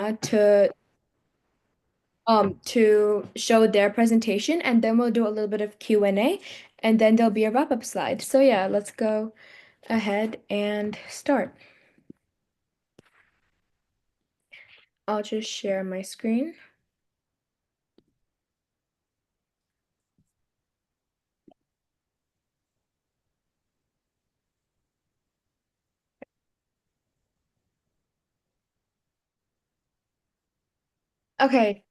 McKenna to show their presentation, and then we'll do a little bit of Q&A, and then there'll be a wrap-up slide. So yeah, let's go ahead and start. I'll just share my screen. Okay,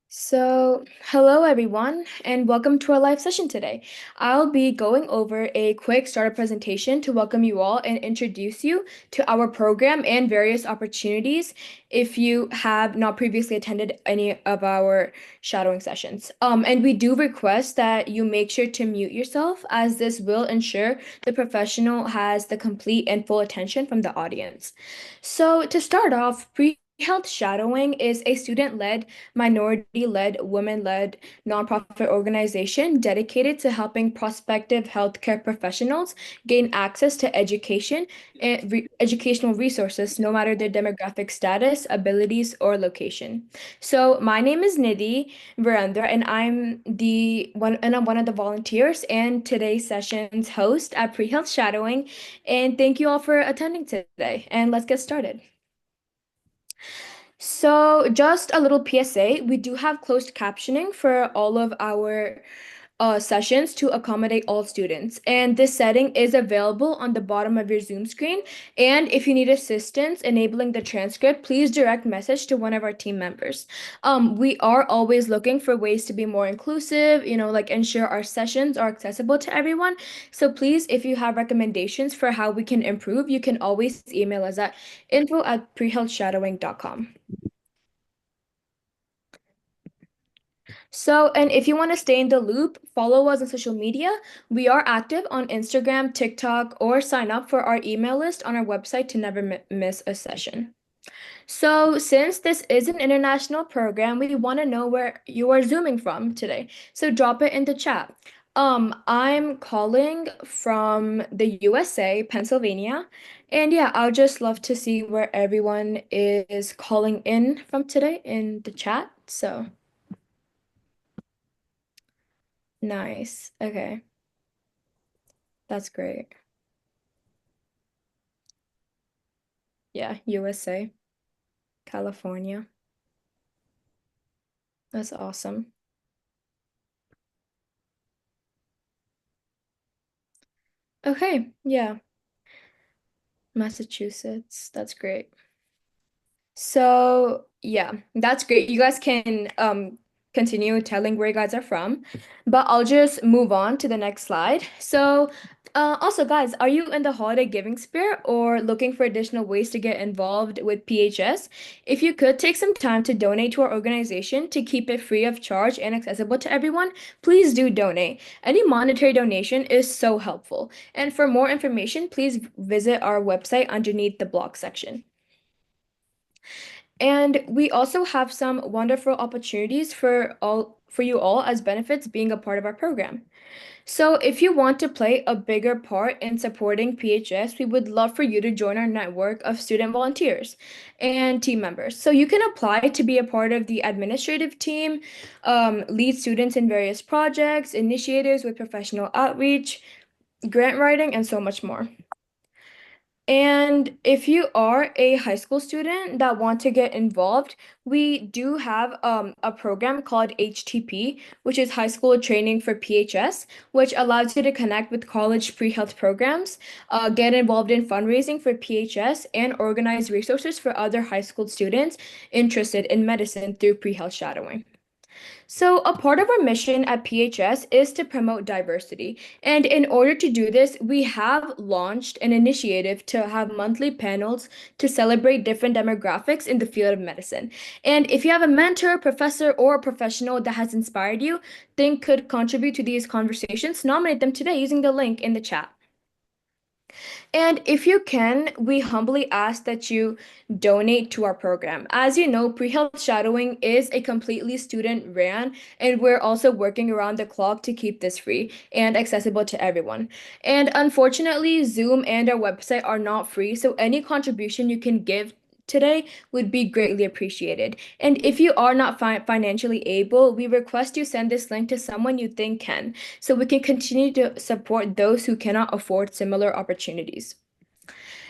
so hello everyone, and welcome to our live session today. I'll be going over a quick starter presentation to welcome you all and introduce you to our program and various opportunities if you have not previously attended any of our shadowing sessions. And we do request that you make sure to mute yourself, as this will ensure the professional has the complete and full attention from the audience. So to start off, pre-health shadowing is a student-led, minority-led, women-led nonprofit organization dedicated to helping prospective healthcare professionals gain access to education and educational resources, no matter their demographic status, abilities, or location. So my name is Nidhi Virendra, and I'm one of the volunteers and today's session's host at Pre-Health Shadowing. And thank you all for attending today. And let's get started. So, just a little PSA, we do have closed captioning for all of our sessions to accommodate all students. And this setting is available on the bottom of your Zoom screen. And if you need assistance enabling the transcript, please direct message to one of our team members. We are always looking for ways to be more inclusive, like ensure our sessions are accessible to everyone. So please, if you have recommendations for how we can improve, you can always email us at info@prehealthshadowing.com. So, and if you want to stay in the loop, follow us on social media. We are active on Instagram, TikTok, or sign up for our email list on our website to never miss a session. So, since this is an international program, we want to know where you are zooming from today. So, drop it in the chat. I'm calling from the USA, Pennsylvania. And yeah, I'll just love to see where everyone is calling in from today in the chat. So, nice. Okay. That's great. Yeah, USA, California. That's awesome. Okay, yeah, Massachusetts. That's great. So, yeah, that's great. You guys can continue telling where you guys are from, but I'll just move on to the next slide. So, also, guys, are you in the holiday giving spirit or looking for additional ways to get involved with PHS? If you could take some time to donate to our organization to keep it free of charge and accessible to everyone, please do donate. Any monetary donation is so helpful. And for more information, please visit our website underneath the blog section. And we also have some wonderful opportunities for you all as benefits being a part of our program. So if you want to play a bigger part in supporting PHS, we would love for you to join our network of student volunteers and team members. So you can apply to be a part of the administrative team, lead students in various projects, initiatives with professional outreach, grant writing, and so much more. And if you are a high school student that want to get involved, we do have a program called HTP, which is High School Training for PHS, which allows you to connect with college pre-health programs, get involved in fundraising for PHS, and organize resources for other high school students interested in medicine through pre-health shadowing. So, a part of our mission at PHS is to promote diversity. And in order to do this, we have launched an initiative to have monthly panels to celebrate different demographics in the field of medicine. And if you have a mentor, professor, or a professional that has inspired you, think could contribute to these conversations, nominate them today using the link in the chat. And if you can, we humbly ask that you donate to our program. As you know, pre-health shadowing is a completely student ran, and we're also working around the clock to keep this free and accessible to everyone. And unfortunately, Zoom and our website are not free, so any contribution you can give today would be greatly appreciated. And if you are not financially able, we request you send this link to someone you think can, so we can continue to support those who cannot afford similar opportunities.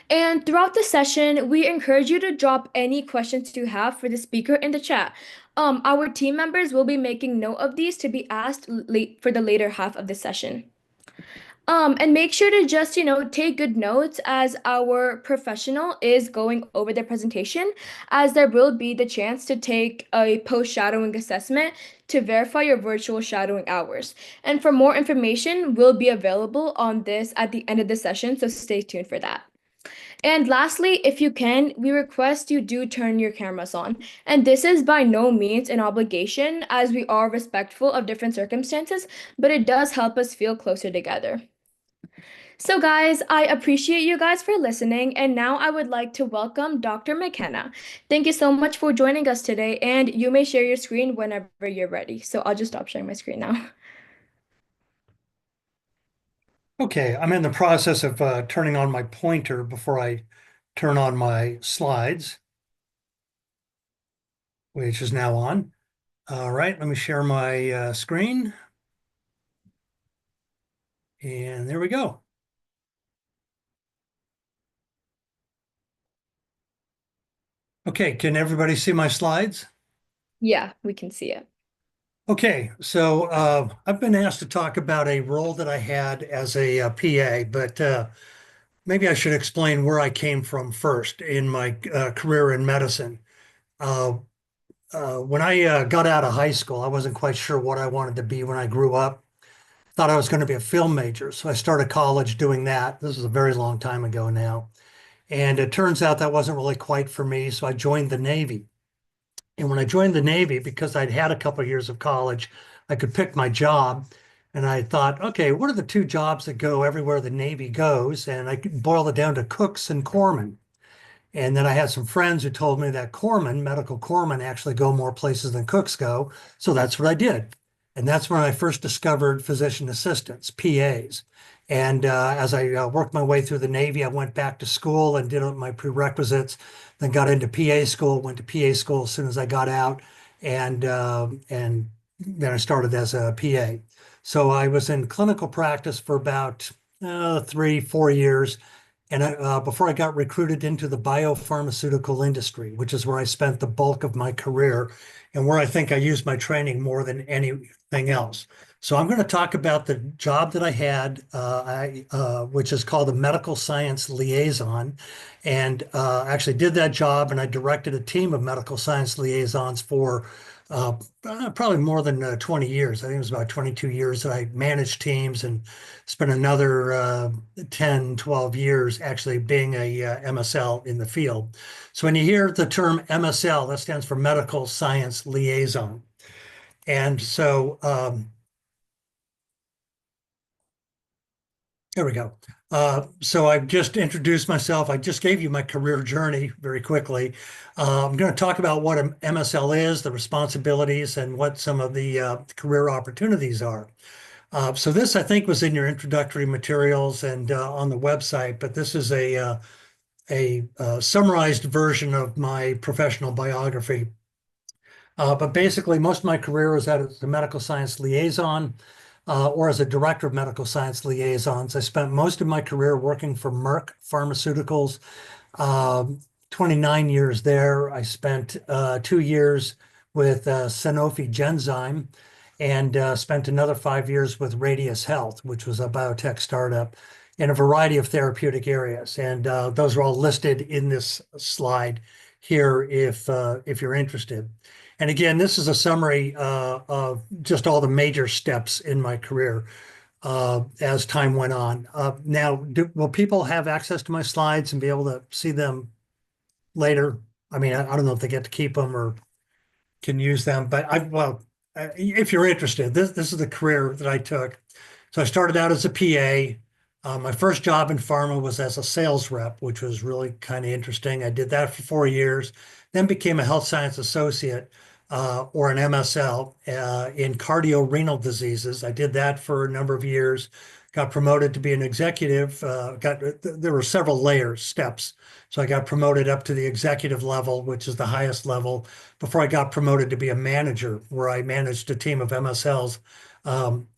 And throughout the session, we encourage you to drop any questions you have for the speaker in the chat. Our team members will be making note of these to be asked late for the later half of the session. And make sure to just, take good notes as our professional is going over the presentation, as there will be the chance to take a post-shadowing assessment to verify your virtual shadowing hours. And for more information, will be available on this at the end of the session, so stay tuned for that. And lastly, if you can, we request you do turn your cameras on. And this is by no means an obligation, as we are respectful of different circumstances, but it does help us feel closer together. So guys, I appreciate you guys for listening, and now I would like to welcome Dr. McKenna. Thank you so much for joining us today, and you may share your screen whenever you're ready. So I'll just stop sharing my screen now. Okay, I'm in the process of turning on my pointer before I turn on my slides, which is now on. All right, let me share my screen. And there we go. Okay, can everybody see my slides? Yeah, we can see it. Okay, so I've been asked to talk about a role that I had as a PA, but maybe I should explain where I came from first in my career in medicine. Uh, when I got out of high school, I wasn't quite sure what I wanted to be when I grew up. Thought I was going to be a film major, so I started college doing that. This is a very long time ago now. And it turns out that wasn't really quite for me, so I joined the Navy. And when I joined the Navy, because I'd had a couple of years of college, I could pick my job. And I thought, okay, what are the two jobs that go everywhere the Navy goes? And I could boil it down to cooks and corpsmen. And then I had some friends who told me that corpsmen, medical corpsmen, actually go more places than cooks go. So that's what I did. And that's when I first discovered physician assistants, PAs. And as I worked my way through the Navy, I went back to school and did my prerequisites, then got into PA school, went to PA school as soon as I got out, and then I started as a PA. So I was in clinical practice for about 3, 4 years. And before I got recruited into the biopharmaceutical industry, which is where I spent the bulk of my career and where I think I used my training more than anything else. So I'm going to talk about the job that I had, which is called the Medical Science Liaison, and actually did that job, and I directed a team of medical science liaisons for probably more than 20 years. I think it was about 22 years that I managed teams and spent another 10, 12 years actually being a MSL in the field. So when you hear the term MSL, that stands for Medical Science Liaison. And so there we go. So I've just introduced myself. I just gave you my career journey very quickly. I'm going to talk about what an MSL is, the responsibilities, and what some of the career opportunities are. So this, I think, was in your introductory materials and on the website, but this is a summarized version of my professional biography. But basically, most of my career was as a medical science liaison or as a director of medical science liaisons. I spent most of my career working for Merck Pharmaceuticals, 29 years there. I spent 2 years with Sanofi Genzyme and spent another 5 years with Radius Health, which was a biotech startup in a variety of therapeutic areas. And those are all listed in this slide here if you're interested. And again, this is a summary of just all the major steps in my career as time went on. Now, will people have access to my slides and be able to see them later? I mean, I don't know if they get to keep them or can use them, but if you're interested, this is the career that I took. So I started out as a PA. My first job in pharma was as a sales rep, which was really kind of interesting. I did that for 4 years, then became a health science associate or an MSL in cardio-renal diseases. I did that for a number of years. got promoted to be an executive. There were several layers, steps. So I got promoted up to the executive level, which is the highest level, before I got promoted to be a manager, where I managed a team of MSLs,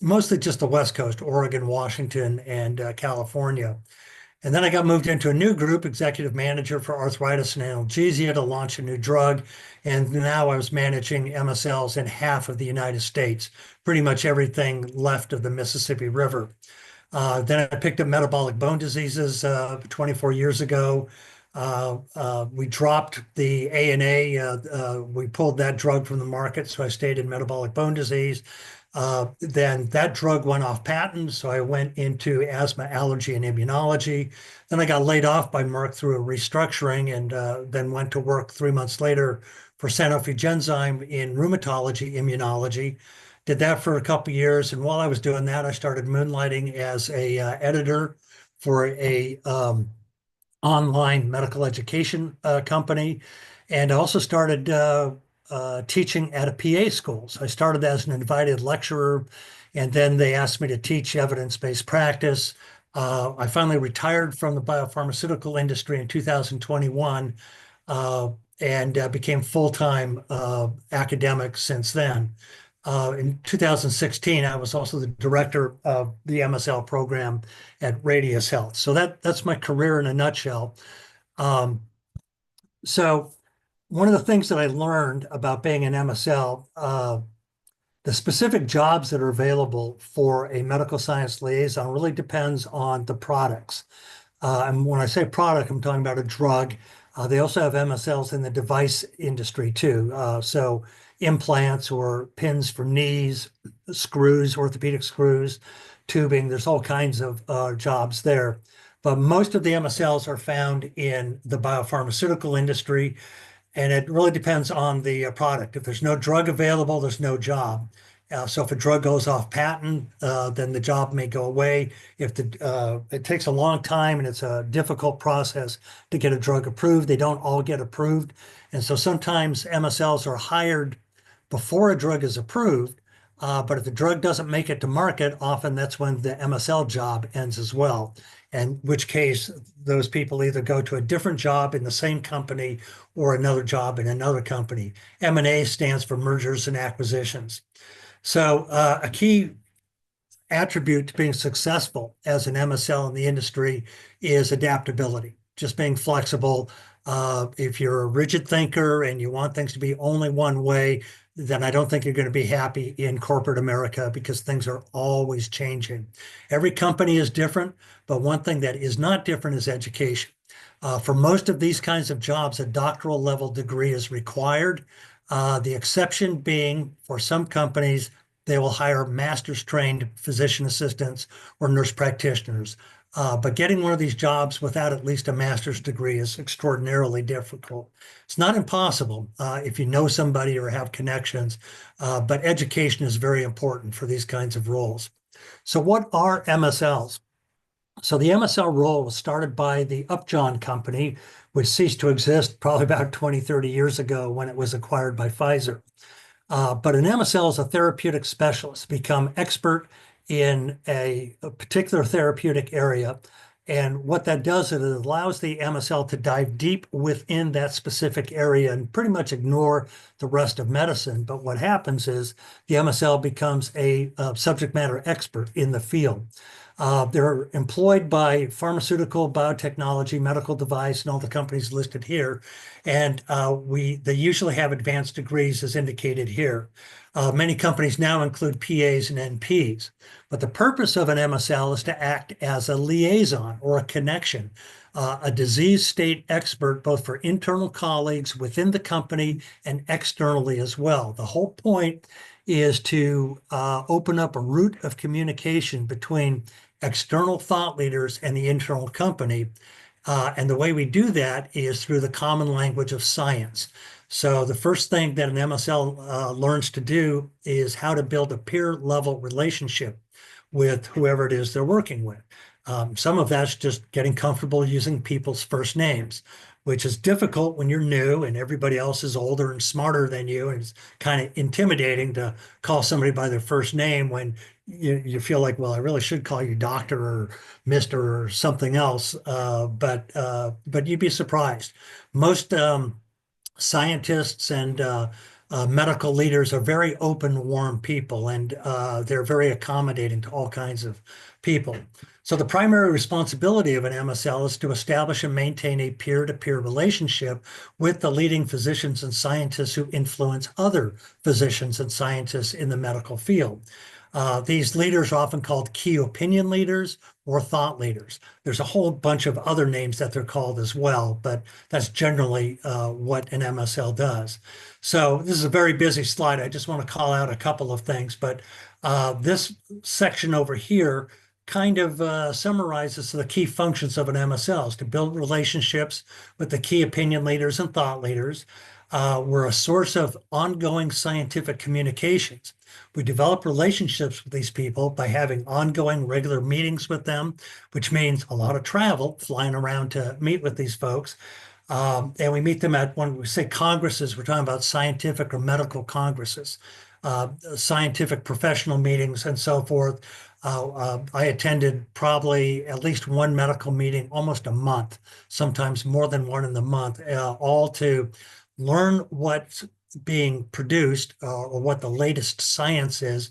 mostly just the West Coast, Oregon, Washington, and California. And then I got moved into a new group, executive manager for arthritis and analgesia, to launch a new drug. And now I was managing MSLs in half of the United States, pretty much everything left of the Mississippi River. Then I picked up metabolic bone diseases 24 years ago. We dropped the ANA. We pulled that drug from the market, so I stayed in metabolic bone disease. Then that drug went off patent, so I went into asthma, allergy, and immunology. Then I got laid off by Merck through a restructuring, and then went to work 3 months later for Sanofi Genzyme in rheumatology, immunology. Did that for a couple of years, and while I was doing that, I started moonlighting as a editor for a online medical education company, and I also started teaching at a PA school. So I started as an invited lecturer, and then they asked me to teach evidence-based practice. I finally retired from the biopharmaceutical industry in 2021, and became full-time academic since then. In 2016, I was also the director of the MSL program at Radius Health. So that's my career in a nutshell. Um, so one of the things that I learned about being an MSL, the specific jobs that are available for a medical science liaison really depends on the products. And when I say product, I'm talking about a drug. They also have MSLs in the device industry too. So implants or pins for knees, screws, orthopedic screws, tubing, there's all kinds of jobs there. But most of the MSLs are found in the biopharmaceutical industry, and it really depends on the product. If there's no drug available, there's no job. So if a drug goes off patent, then the job may go away. If it takes a long time and it's a difficult process to get a drug approved, they don't all get approved. And so sometimes MSLs are hired before a drug is approved, but if the drug doesn't make it to market, often that's when the MSL job ends as well. In which case, those people either go to a different job in the same company or another job in another company. M&A stands for mergers and acquisitions. So a key attribute to being successful as an MSL in the industry is adaptability, just being flexible. If you're a rigid thinker and you want things to be only one way, then I don't think you're going to be happy in corporate America, because things are always changing. Every company is different, but one thing that is not different is education. For most of these kinds of jobs, a doctoral level degree is required. The exception being, for some companies, they will hire master's trained physician assistants or nurse practitioners. But getting one of these jobs without at least a master's degree is extraordinarily difficult. It's not impossible if you know somebody or have connections, but education is very important for these kinds of roles. So what are MSLs? So the MSL role was started by the Upjohn Company, which ceased to exist probably about 20, 30 years ago when it was acquired by Pfizer. But an MSL is a therapeutic specialist, become expert in a particular therapeutic area. And what that does is it allows the MSL to dive deep within that specific area and pretty much ignore the rest of medicine. But what happens is the MSL becomes a subject matter expert in the field. They're employed by pharmaceutical, biotechnology, medical device, and all the companies listed here. And they usually have advanced degrees as indicated here. Many companies now include PAs and NPs. But the purpose of an MSL is to act as a liaison or a connection, a disease state expert, both for internal colleagues within the company and externally as well. The whole point is to open up a route of communication between external thought leaders and the internal company. And the way we do that is through the common language of science. So the first thing that an MSL learns to do is how to build a peer level relationship with whoever it is they're working with. Some of that's just getting comfortable using people's first names. which is difficult when you're new and everybody else is older and smarter than you. And it's kind of intimidating to call somebody by their first name when you feel like, well, I really should call you doctor or mister or something else. But you'd be surprised. Most scientists and medical leaders are very open, warm people, and they're very accommodating to all kinds of people. So the primary responsibility of an MSL is to establish and maintain a peer-to-peer relationship with the leading physicians and scientists who influence other physicians and scientists in the medical field. These leaders are often called key opinion leaders or thought leaders. There's a whole bunch of other names that they're called as well, but that's generally what an MSL does. So this is a very busy slide. I just want to call out a couple of things, but this section over here kind of summarizes the key functions of an MSL is to build relationships with the key opinion leaders and thought leaders. We're a source of ongoing scientific communications. We develop relationships with these people by having ongoing regular meetings with them, which means a lot of travel, flying around to meet with these folks. And we meet them at, when we say congresses, we're talking about scientific or medical congresses, scientific professional meetings, and so forth. I attended probably at least one medical meeting almost a month, sometimes more than one in the month, all to learn what's being produced or what the latest science is.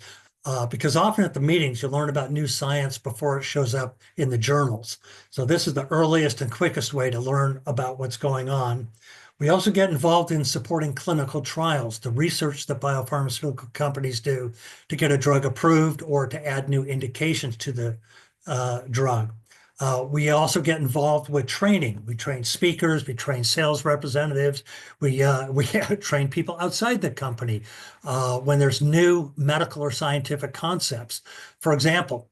Because often at the meetings, you learn about new science before it shows up in the journals. So this is the earliest and quickest way to learn about what's going on. We also get involved in supporting clinical trials, the research that biopharmaceutical companies do to get a drug approved or to add new indications to the drug. We also get involved with training. We train speakers, we train sales representatives, we train people outside the company when there's new medical or scientific concepts. For example,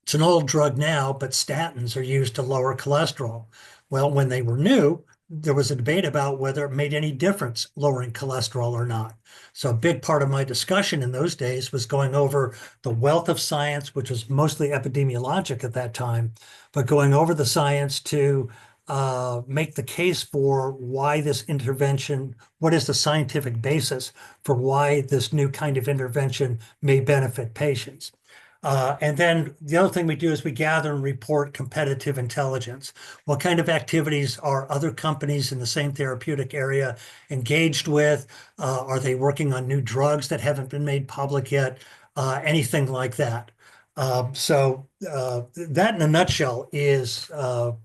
it's an old drug now, but statins are used to lower cholesterol. Well, when they were new, there was a debate about whether it made any difference lowering cholesterol or not. So a big part of my discussion in those days was going over the wealth of science, which was mostly epidemiologic at that time, but going over the science to make the case for why this intervention, what is the scientific basis for why this new kind of intervention may benefit patients. And then the other thing we do is we gather and report competitive intelligence. What kind of activities are other companies in the same therapeutic area engaged with? Are they working on new drugs that haven't been made public yet? Anything like that. That in a nutshell is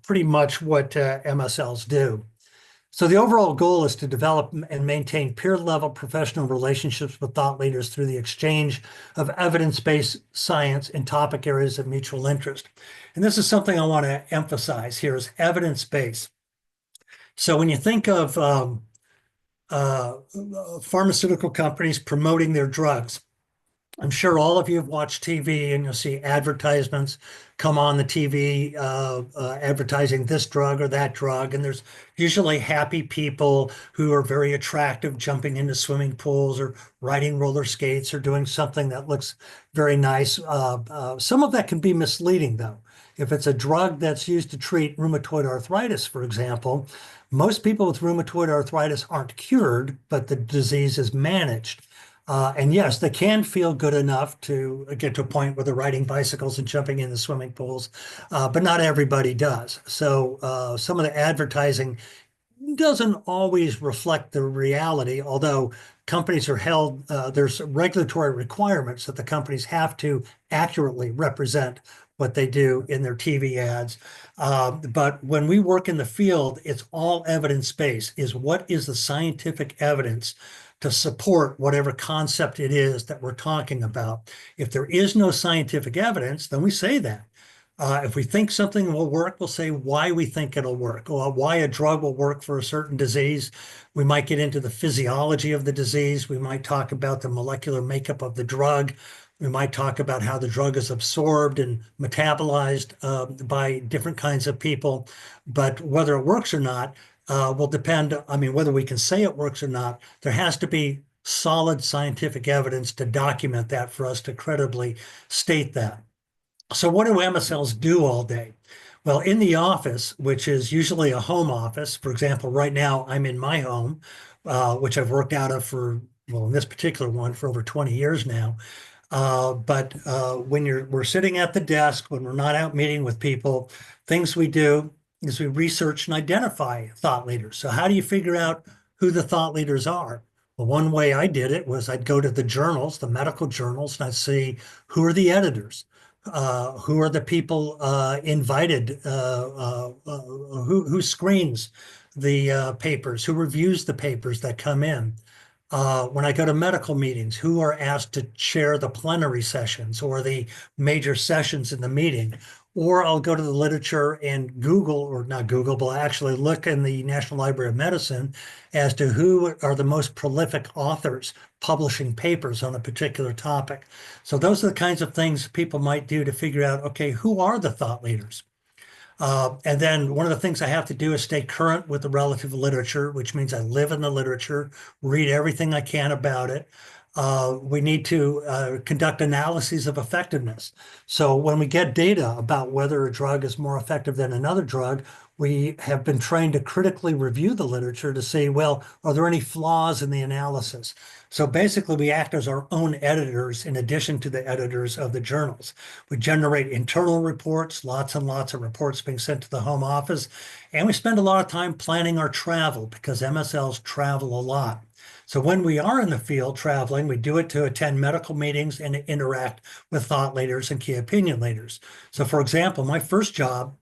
pretty much what MSLs do. So the overall goal is to develop and maintain peer-level professional relationships with thought leaders through the exchange of evidence-based science in topic areas of mutual interest. And this is something I want to emphasize here is evidence-based. So when you think of pharmaceutical companies promoting their drugs, I'm sure all of you have watched TV and you'll see advertisements come on the TV advertising this drug or that drug. And there's usually happy people who are very attractive jumping into swimming pools or riding roller skates or doing something that looks very nice. Some of that can be misleading, though. If it's a drug that's used to treat rheumatoid arthritis, for example, most people with rheumatoid arthritis aren't cured, but the disease is managed. And yes, they can feel good enough to get to a point where they're riding bicycles and jumping in the swimming pools, but not everybody does. So some of the advertising doesn't always reflect the reality, although companies are held, there's regulatory requirements that the companies have to accurately represent what they do in their TV ads. But when we work in the field, it's all evidence-based, is what is the scientific evidence to support whatever concept it is that we're talking about. If there is no scientific evidence, then we say that. If we think something will work, we'll say why we think it'll work, or why a drug will work for a certain disease. We might get into the physiology of the disease. We might talk about the molecular makeup of the drug. We might talk about how the drug is absorbed and metabolized by different kinds of people. But whether it works or not will depend, I mean, whether we can say it works or not, there has to be solid scientific evidence to document that for us to credibly state that. So what do MSLs do all day? Well, in the office, which is usually a home office, for example, right now I'm in my home, which I've worked out of for, well, in this particular one for over 20 years now. But when we're sitting at the desk, when we're not out meeting with people, things we do is we research and identify thought leaders. So how do you figure out who the thought leaders are? Well, one way I did it was I'd go to the journals, the medical journals, and I'd see who are the editors, who are the people invited, who screens the papers, who reviews the papers that come in. When I go to medical meetings, who are asked to chair the plenary sessions or the major sessions in the meeting. Or I'll go to the literature and Google, or not Google, but actually look in the National Library of Medicine as to who are the most prolific authors publishing papers on a particular topic. So those are the kinds of things people might do to figure out, okay, who are the thought leaders? And then one of the things I have to do is stay current with the relative literature, which means I live in the literature, read everything I can about it. We need to conduct analyses of effectiveness. So when we get data about whether a drug is more effective than another drug, we have been trained to critically review the literature to say, well, are there any flaws in the analysis? So basically, we act as our own editors in addition to the editors of the journals. We generate internal reports, lots and lots of reports being sent to the home office, and we spend a lot of time planning our travel because MSLs travel a lot. So when we are in the field traveling, we do it to attend medical meetings and interact with thought leaders and key opinion leaders. So for example, my first job,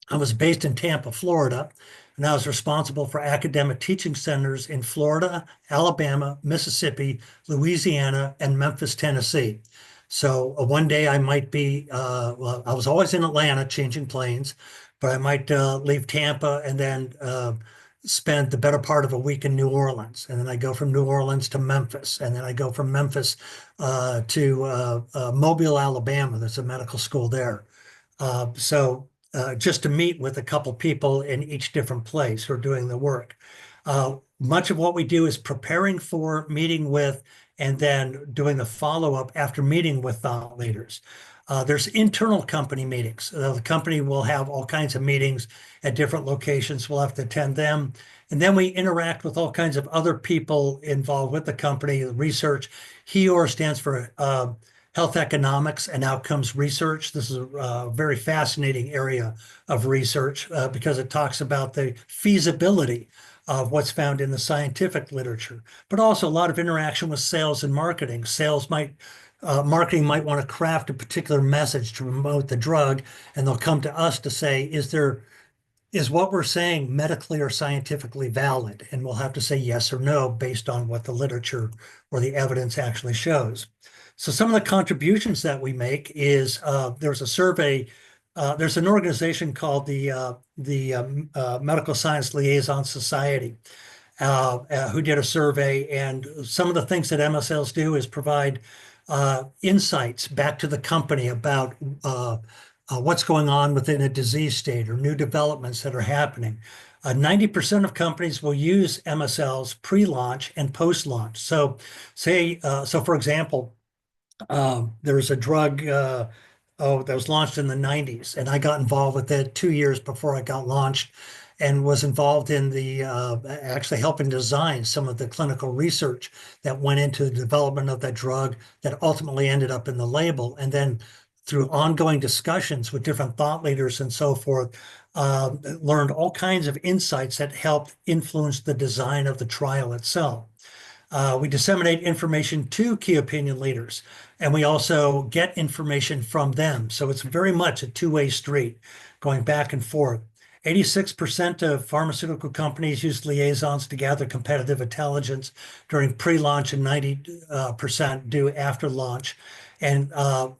I was based in Tampa, Florida, and I was responsible for academic teaching centers in Florida, Alabama, Mississippi, Louisiana, and Memphis, Tennessee. So one day I might be, well, I was always in Atlanta changing planes, but I might leave Tampa and then spend the better part of a week in New Orleans. And then I go from New Orleans to Memphis. And then I go from Memphis to Mobile, Alabama. There's a medical school there. So just to meet with a couple people in each different place who are doing the work. Much of what we do is preparing for meeting with and then doing the follow-up after meeting with thought leaders. There's internal company meetings. The company will have all kinds of meetings at different locations. We'll have to attend them. And then we interact with all kinds of other people involved with the company, the research. HEOR stands for Health Economics and Outcomes Research. This is a very fascinating area of research because it talks about the feasibility of what's found in the scientific literature, but also a lot of interaction with sales and marketing. Marketing might want to craft a particular message to promote the drug, and they'll come to us to say, is what we're saying medically or scientifically valid? And we'll have to say yes or no based on what the literature or the evidence actually shows. So some of the contributions that we make is there's a survey. There's an organization called the Medical Science Liaison Society who did a survey, and some of the things that MSLs do is provide insights back to the company about what's going on within a disease state or new developments that are happening. 90% of companies will use MSLs pre-launch and post-launch. So for example, there was a drug that was launched in the 90s, and I got involved with it 2 years before I got launched and was involved in the actually helping design some of the clinical research that went into the development of that drug that ultimately ended up in the label. And then through ongoing discussions with different thought leaders and so forth, learned all kinds of insights that helped influence the design of the trial itself. We disseminate information to key opinion leaders, and we also get information from them. So it's very much a two-way street going back and forth. 86% of pharmaceutical companies use liaisons to gather competitive intelligence during pre-launch, and 90% do after launch. And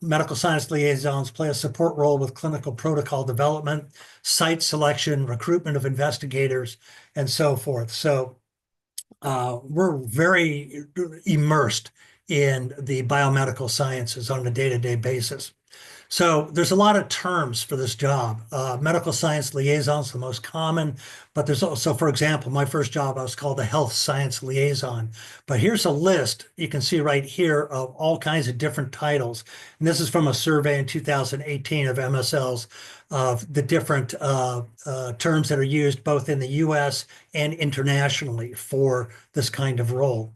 medical science liaisons play a support role with clinical protocol development, site selection, recruitment of investigators, and so forth. So we're very immersed in the biomedical sciences on a day-to-day basis. So there's a lot of terms for this job. Medical Science Liaison is the most common, but there's also, for example, my first job, I was called the Health Science Liaison. But here's a list you can see right here of all kinds of different titles. And this is from a survey in 2018 of MSLs of the different terms that are used both in the US and internationally for this kind of role.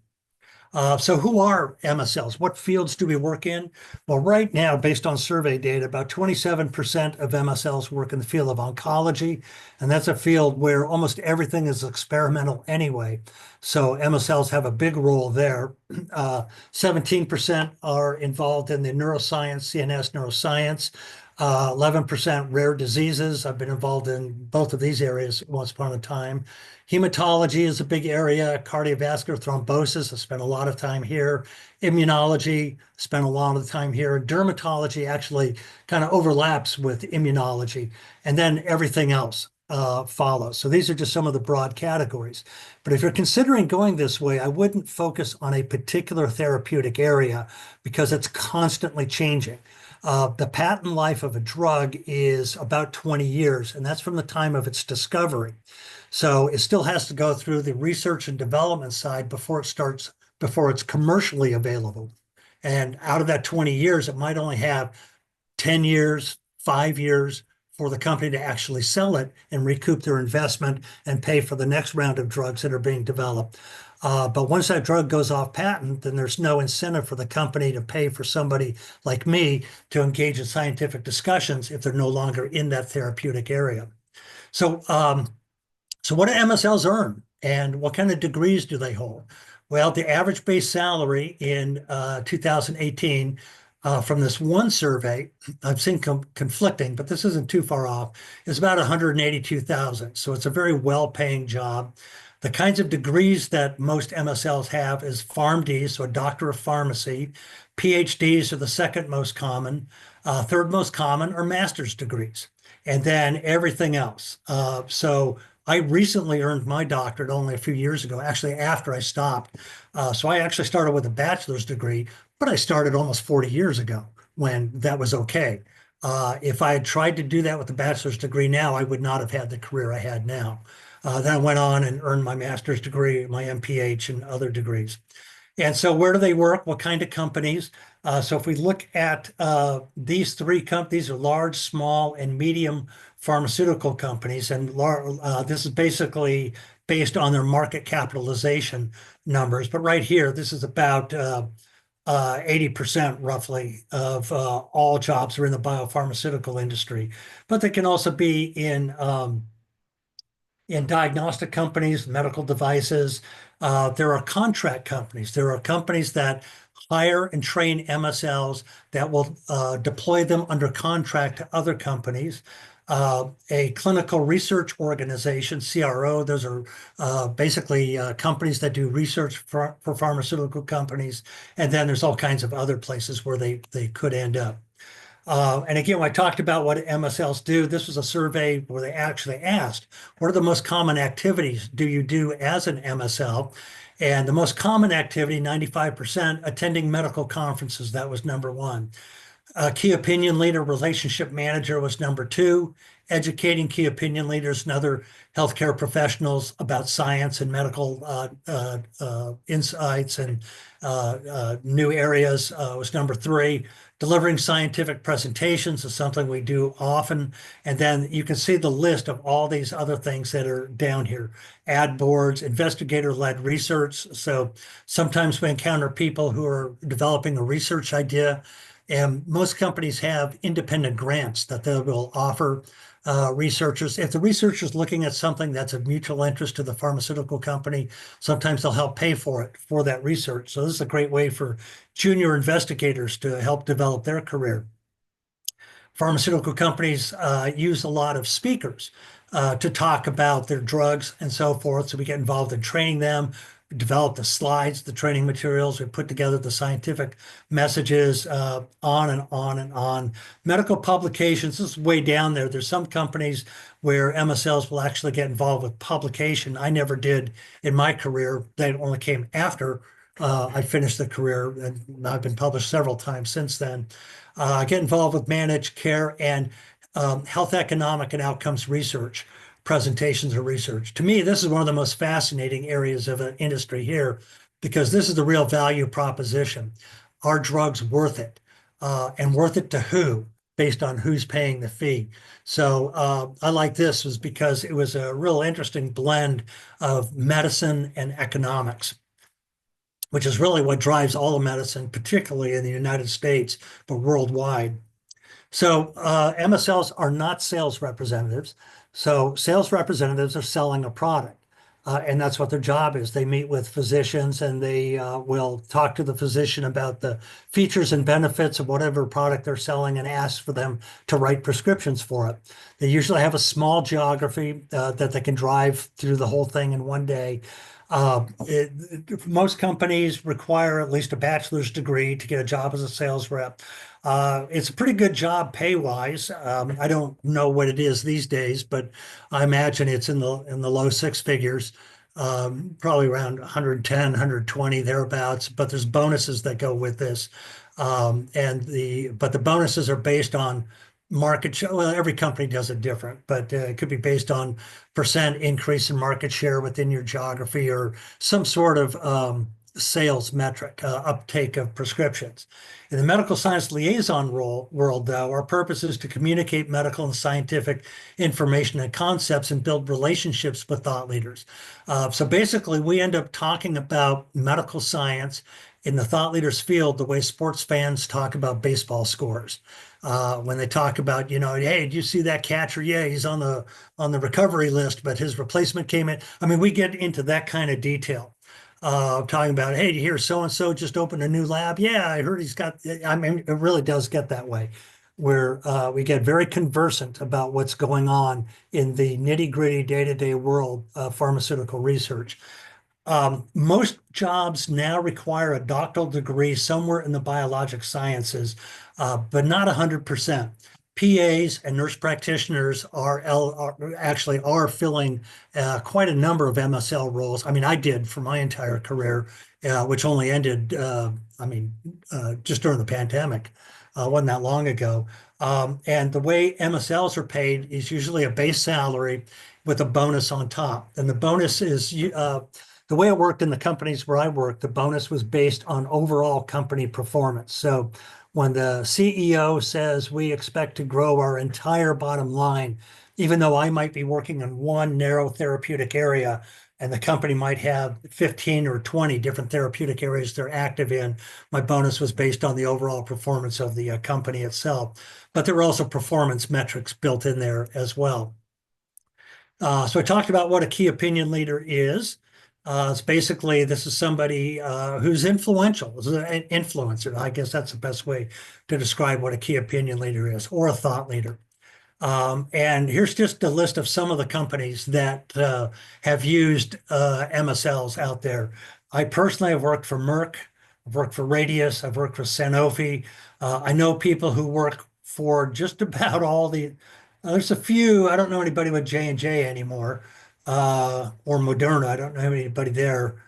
So who are MSLs? What fields do we work in? Well, right now, based on survey data, about 27% of MSLs work in the field of oncology, and that's a field where almost everything is experimental anyway. So MSLs have a big role there. 17% are involved in the neuroscience, CNS neuroscience. 11% rare diseases. I've been involved in both of these areas once upon a time. Hematology is a big area, cardiovascular thrombosis. I spent a lot of time here. Immunology, spent a lot of time here. Dermatology actually kind of overlaps with immunology. And then everything else follows. So these are just some of the broad categories. But if you're considering going this way, I wouldn't focus on a particular therapeutic area because it's constantly changing. The patent life of a drug is about 20 years, and that's from the time of its discovery. So it still has to go through the research and development side before it's commercially available. And out of that 20 years, it might only have 10 years, 5 years for the company to actually sell it and recoup their investment and pay for the next round of drugs that are being developed. But once that drug goes off patent, then there's no incentive for the company to pay for somebody like me to engage in scientific discussions if they're no longer in that therapeutic area. So, so what do MSLs earn and what kind of degrees do they hold? Well, the average base salary in 2018 from this one survey, I've seen conflicting, but this isn't too far off, is about 182,000. So it's a very well-paying job. The kinds of degrees that most MSLs have is PharmD, so a doctor of pharmacy. PhDs are the second most common. Third most common are master's degrees, and then everything else. So I recently earned my doctorate only a few years ago, actually after I stopped. So I actually started with a bachelor's degree, but I started almost 40 years ago when that was okay. If I had tried to do that with a bachelor's degree now, I would not have had the career I had now. Then I went on and earned my master's degree, my MPH, and other degrees. And so where do they work? What kind of companies? So if we look at these three companies, are large, small, and medium pharmaceutical companies. And this is basically based on their market capitalization numbers. But right here, this is about 80% roughly of all jobs are in the biopharmaceutical industry. But they can also be in diagnostic companies, medical devices. There are contract companies. There are companies that hire and train MSLs that will deploy them under contract to other companies. A clinical research organization, CRO, those are basically companies that do research for pharmaceutical companies. And then there's all kinds of other places where they could end up. And again, when I talked about what MSLs do, this was a survey where they actually asked, what are the most common activities do you do as an MSL? And the most common activity, 95%, attending medical conferences. That was number one. Key opinion leader, relationship manager was number two. Educating key opinion leaders and other healthcare professionals about science and medical insights and new areas was number three. Delivering scientific presentations is something we do often. And then you can see the list of all these other things that are down here. Ad boards, investigator-led research. So sometimes we encounter people who are developing a research idea, and most companies have independent grants that they will offer researchers. If the researcher is looking at something that's of mutual interest to the pharmaceutical company, sometimes they'll help pay for it for that research. So this is a great way for junior investigators to help develop their career. Pharmaceutical companies use a lot of speakers to talk about their drugs and so forth. So we get involved in training them, develop the slides, the training materials, we put together the scientific messages, on and on and on. Medical publications, this is way down there. There's some companies where MSLs will actually get involved with publication. I never did in my career. That only came after I finished the career, and I've been published several times since then. I get involved with managed care and health economic and outcomes research, presentations and research. To me, this is one of the most fascinating areas of an industry here because this is the real value proposition. Are drugs worth it? And worth it to who? Based on who's paying the fee. So I like this was because it was a real interesting blend of medicine and economics, which is really what drives all of medicine, particularly in the United States, but worldwide. So MSLs are not sales representatives. So sales representatives are selling a product. And that's what their job is. They meet with physicians and they will talk to the physician about the features and benefits of whatever product they're selling and ask for them to write prescriptions for it. They usually have a small geography that they can drive through the whole thing in one day. Most companies require at least a bachelor's degree to get a job as a sales rep. It's a pretty good job pay-wise. I don't know what it is these days, but I imagine it's in the low six figures, probably around 110, 120 thereabouts. But there's bonuses that go with this, but the bonuses are based on market share. Well, every company does it different, but it could be based on percent increase in market share within your geography or some sort of sales metric, uptake of prescriptions. In the medical science liaison world, though, our purpose is to communicate medical and scientific information and concepts and build relationships with thought leaders. So basically, we end up talking about medical science in the thought leaders field the way sports fans talk about baseball scores. When they talk about, hey, did you see that catcher? Yeah, he's on the recovery list, but his replacement came in. I mean, we get into that kind of detail. Talking about, hey, do you hear so and so just opened a new lab? Yeah, I heard he's got. I mean, it really does get that way, where we get very conversant about what's going on in the nitty-gritty day-to-day world of pharmaceutical research. Most jobs now require a doctoral degree somewhere in the biologic sciences, but not 100%. PAs and nurse practitioners actually filling quite a number of MSL roles. I mean, I did for my entire career, which only ended, just during the pandemic. Wasn't that long ago. And the way MSLs are paid is usually a base salary with a bonus on top. And the bonus is the way it worked in the companies where I worked, the bonus was based on overall company performance. So when the CEO says we expect to grow our entire bottom line, even though I might be working in one narrow therapeutic area and the company might have 15 or 20 different therapeutic areas they're active in, my bonus was based on the overall performance of the company itself. But there were also performance metrics built in there as well. So I talked about what a key opinion leader is. It's basically, this is somebody who's influential, is an influencer. I guess that's the best way to describe what a key opinion leader is, or a thought leader. And here's just a list of some of the companies that have used MSLs out there. I personally have worked for Merck, I've worked for Radius, I've worked for Sanofi. I know people who work for just about all there's a few, I don't know anybody with J&J anymore, or Moderna. I don't know anybody there,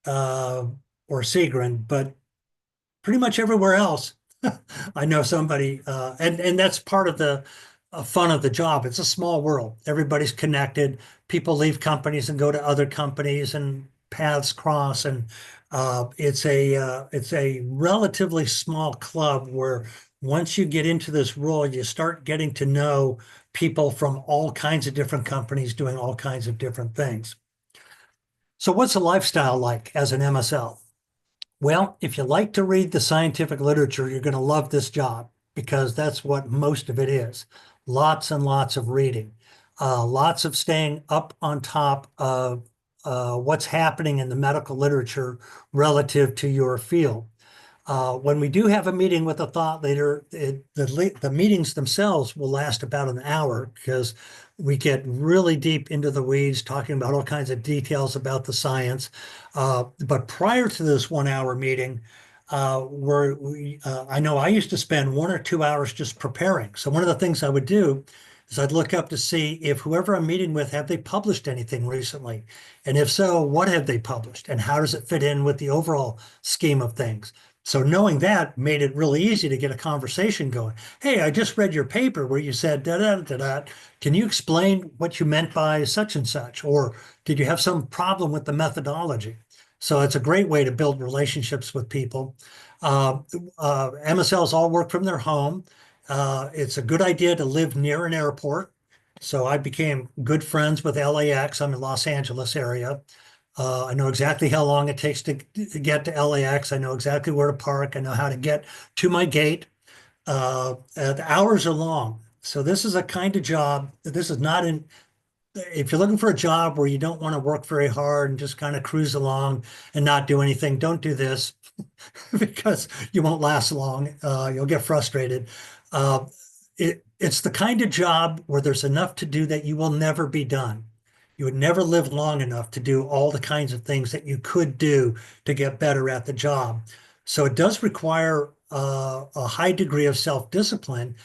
uh, or Seagrin, but pretty much everywhere else, I know somebody, and that's part of the fun of the job. It's a small world. Everybody's connected. People leave companies and go to other companies, and paths cross. And it's a relatively small club where once you get into this role, you start getting to know people from all kinds of different companies doing all kinds of different things. So, what's the lifestyle like as an MSL? Well, if you like to read the scientific literature, you're going to love this job because that's what most of it is. Lots and lots of reading, lots of staying up on top of what's happening in the medical literature relative to your field. When we do have a meeting with a thought leader, the meetings themselves will last about an hour because we get really deep into the weeds, talking about all kinds of details about the science. But prior to this 1 hour meeting, I know I used to spend 1 or 2 hours just preparing. So one of the things I would do is I'd look up to see if whoever I'm meeting with, have they published anything recently? And if so, what have they published? And how does it fit in with the overall scheme of things? So knowing that made it really easy to get a conversation going. Hey, I just read your paper where you said da da da da. Can you explain what you meant by such and such? Or did you have some problem with the methodology? So it's a great way to build relationships with people. Uh, MSLs all work from their home. It's a good idea to live near an airport. So I became good friends with LAX. I'm in Los Angeles area. I know exactly how long it takes to get to LAX. I know exactly where to park. I know how to get to my gate. The hours are long. So this is a kind of job. This is not in, if you're looking for a job where you don't want to work very hard and just kind of cruise along and not do anything, don't do this because you won't last long. You'll get frustrated. Uh, it's the kind of job where there's enough to do that you will never be done. You would never live long enough to do all the kinds of things that you could do to get better at the job. So it does require a high degree of self-discipline,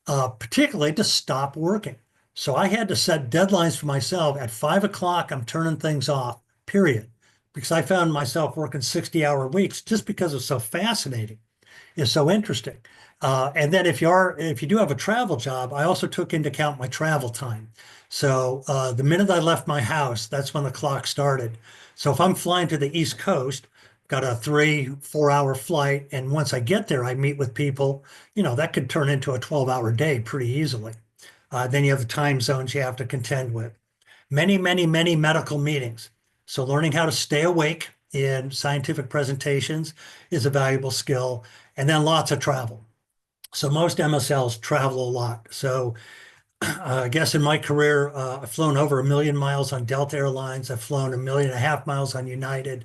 particularly to stop working. So I had to set deadlines for myself. At 5 o'clock, I'm turning things off, period. Because I found myself working 60-hour weeks just because it's so fascinating, it's so interesting. And then if you do have a travel job, I also took into account my travel time. So the minute I left my house, that's when the clock started. So if I'm flying to the East Coast, got a 3, 4 hour flight, and once I get there, I meet with people, that could turn into a 12-hour day pretty easily. Then you have the time zones you have to contend with. Many, many, many medical meetings. So learning how to stay awake in scientific presentations is a valuable skill. And then lots of travel. So most MSLs travel a lot. So I guess in my career, I've flown over 1 million miles on Delta Airlines. I've flown 1.5 million miles on United.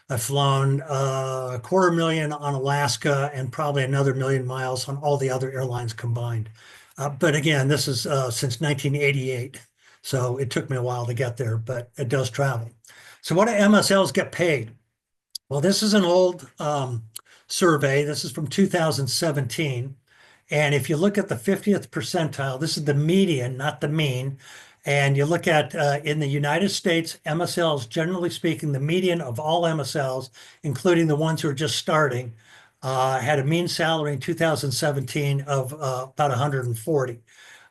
I've flown 250,000 on Alaska and probably another 1 million miles on all the other airlines combined. But again, this is since 1988. So it took me a while to get there, but it does travel. So what do MSLs get paid? Well, this is an old survey. This is from 2017. And if you look at the 50th percentile, this is the median, not the mean. And you look at in the United States, MSLs, generally speaking, the median of all MSLs, including the ones who are just starting, had a mean salary in 2017 of about 140.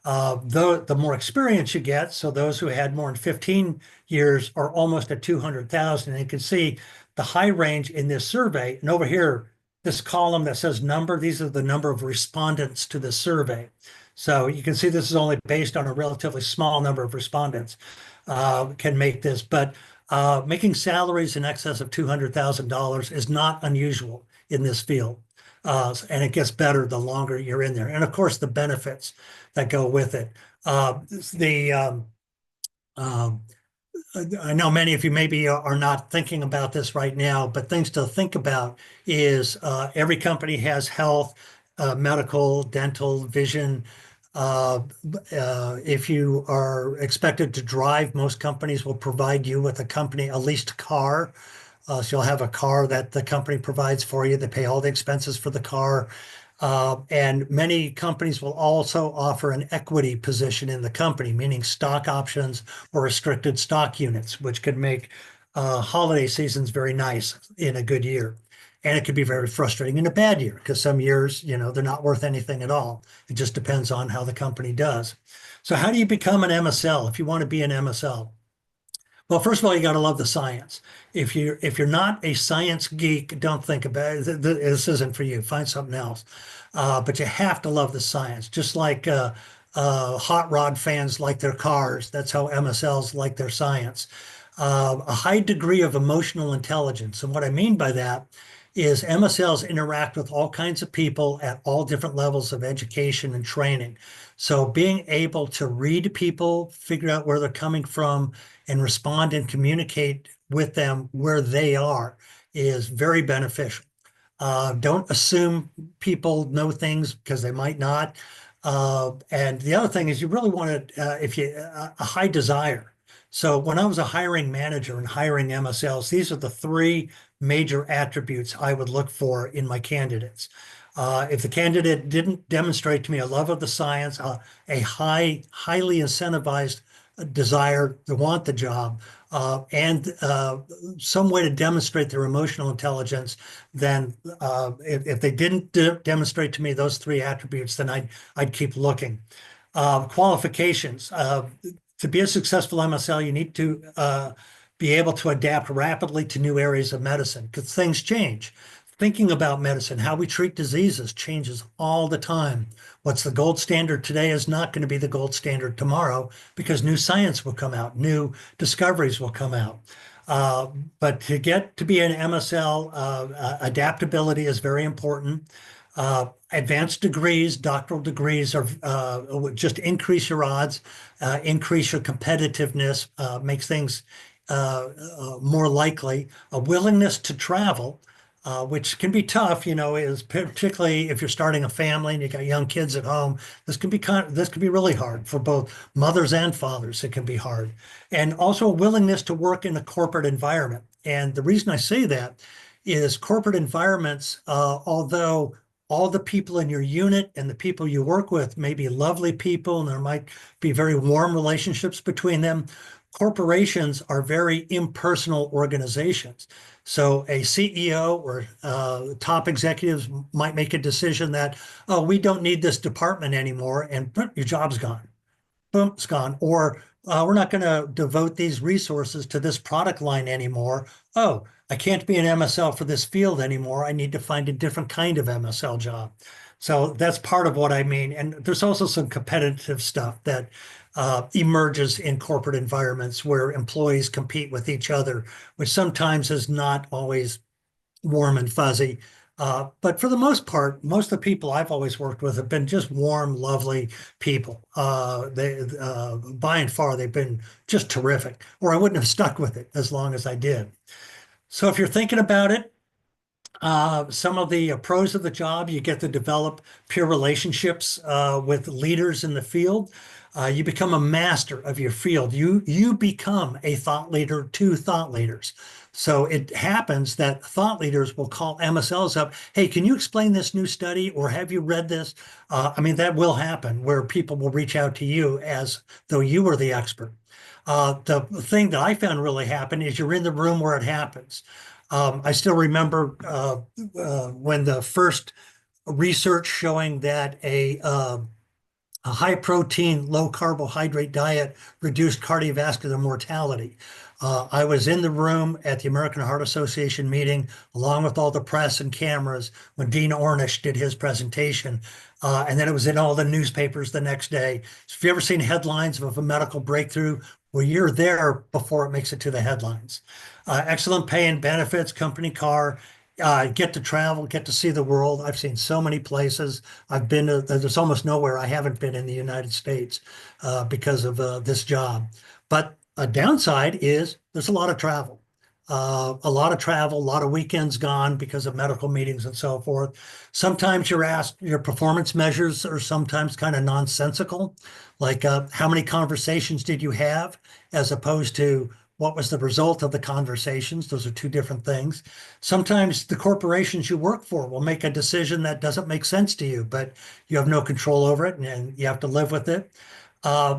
Though the more experience you get, so those who had more than 15 years are almost at 200,000. And you can see the high range in this survey. And over here, this column that says number, these are the number of respondents to the survey. So you can see this is only based on a relatively small number of respondents can make this, but making salaries in excess of $200,000 is not unusual in this field. And it gets better the longer you're in there. And of course, the benefits that go with it. I know many of you maybe are not thinking about this right now, but things to think about is every company has health, medical, dental, vision. If you are expected to drive, most companies will provide you with a leased car. So you'll have a car that the company provides for you. They pay all the expenses for the car. And many companies will also offer an equity position in the company, meaning stock options or restricted stock units, which could make holiday seasons very nice in a good year. And it could be very frustrating in a bad year because some years, they're not worth anything at all. It just depends on how the company does. So how do you become an MSL if you want to be an MSL? Well, first of all, you got to love the science. If you're not a science geek, don't think about it. This isn't for you. Find something else. But you have to love the science, just like hot rod fans like their cars. That's how MSLs like their science. A high degree of emotional intelligence. And what I mean by that is MSLs interact with all kinds of people at all different levels of education and training. So being able to read people, figure out where they're coming from, and respond and communicate with them where they are is very beneficial. Don't assume people know things because they might not. And the other thing is you really want a high desire. So when I was a hiring manager and hiring MSLs, these are the three major attributes I would look for in my candidates. If the candidate didn't demonstrate to me a love of the science, a highly incentivized desire to want the job, and some way to demonstrate their emotional intelligence, then if they didn't demonstrate to me those three attributes, then I'd keep looking. Qualifications. To be a successful MSL, you need to be able to adapt rapidly to new areas of medicine because things change. Thinking about medicine, how we treat diseases changes all the time. What's the gold standard today is not going to be the gold standard tomorrow because new science will come out, new discoveries will come out. Uh, but to get to be an MSL, adaptability is very important. Advanced degrees, doctoral degrees are just increase your odds, increase your competitiveness, makes things more likely. A willingness to travel, which can be tough, is particularly if you're starting a family and you got young kids at home. This can be really hard for both mothers and fathers. It can be hard, and also a willingness to work in a corporate environment. And the reason I say that is corporate environments, although all the people in your unit and the people you work with may be lovely people and there might be very warm relationships between them. Corporations are very impersonal organizations. So a CEO or top executives might make a decision that, oh, we don't need this department anymore, and your job's gone. Boom, it's gone. Or we're not going to devote these resources to this product line anymore. Oh, I can't be an MSL for this field anymore. I need to find a different kind of MSL job. So that's part of what I mean. And there's also some competitive stuff that emerges in corporate environments where employees compete with each other, which sometimes is not always warm and fuzzy. But for the most part, most of the people I've always worked with have been just warm, lovely people. By and far, they've been just terrific, or I wouldn't have stuck with it as long as I did. So if you're thinking about it, some of the pros of the job, you get to develop peer relationships with leaders in the field. You become a master of your field. You become a thought leader to thought leaders. So it happens that thought leaders will call MSLs up. Hey, can you explain this new study, or have you read this? I mean, that will happen where people will reach out to you as though you were the expert. The thing that I found really happen is you're in the room where it happens. I still remember when the first research showing that a high protein, low carbohydrate diet reduced cardiovascular mortality. I was in the room at the American Heart Association meeting, along with all the press and cameras, when Dean Ornish did his presentation. And then it was in all the newspapers the next day. So if you ever seen headlines of a medical breakthrough, well, you're there before it makes it to the headlines. Excellent pay and benefits, company car, get to travel, get to see the world. I've seen so many places. There's almost nowhere I haven't been in the United States because of this job. But a downside is there's a lot of travel. A lot of travel, a lot of weekends gone because of medical meetings and so forth. Sometimes you're asked, your performance measures are sometimes kind of nonsensical, like how many conversations did you have, as opposed to what was the result of the conversations. Those are two different things. Sometimes the corporations you work for will make a decision that doesn't make sense to you, but you have no control over it and you have to live with it.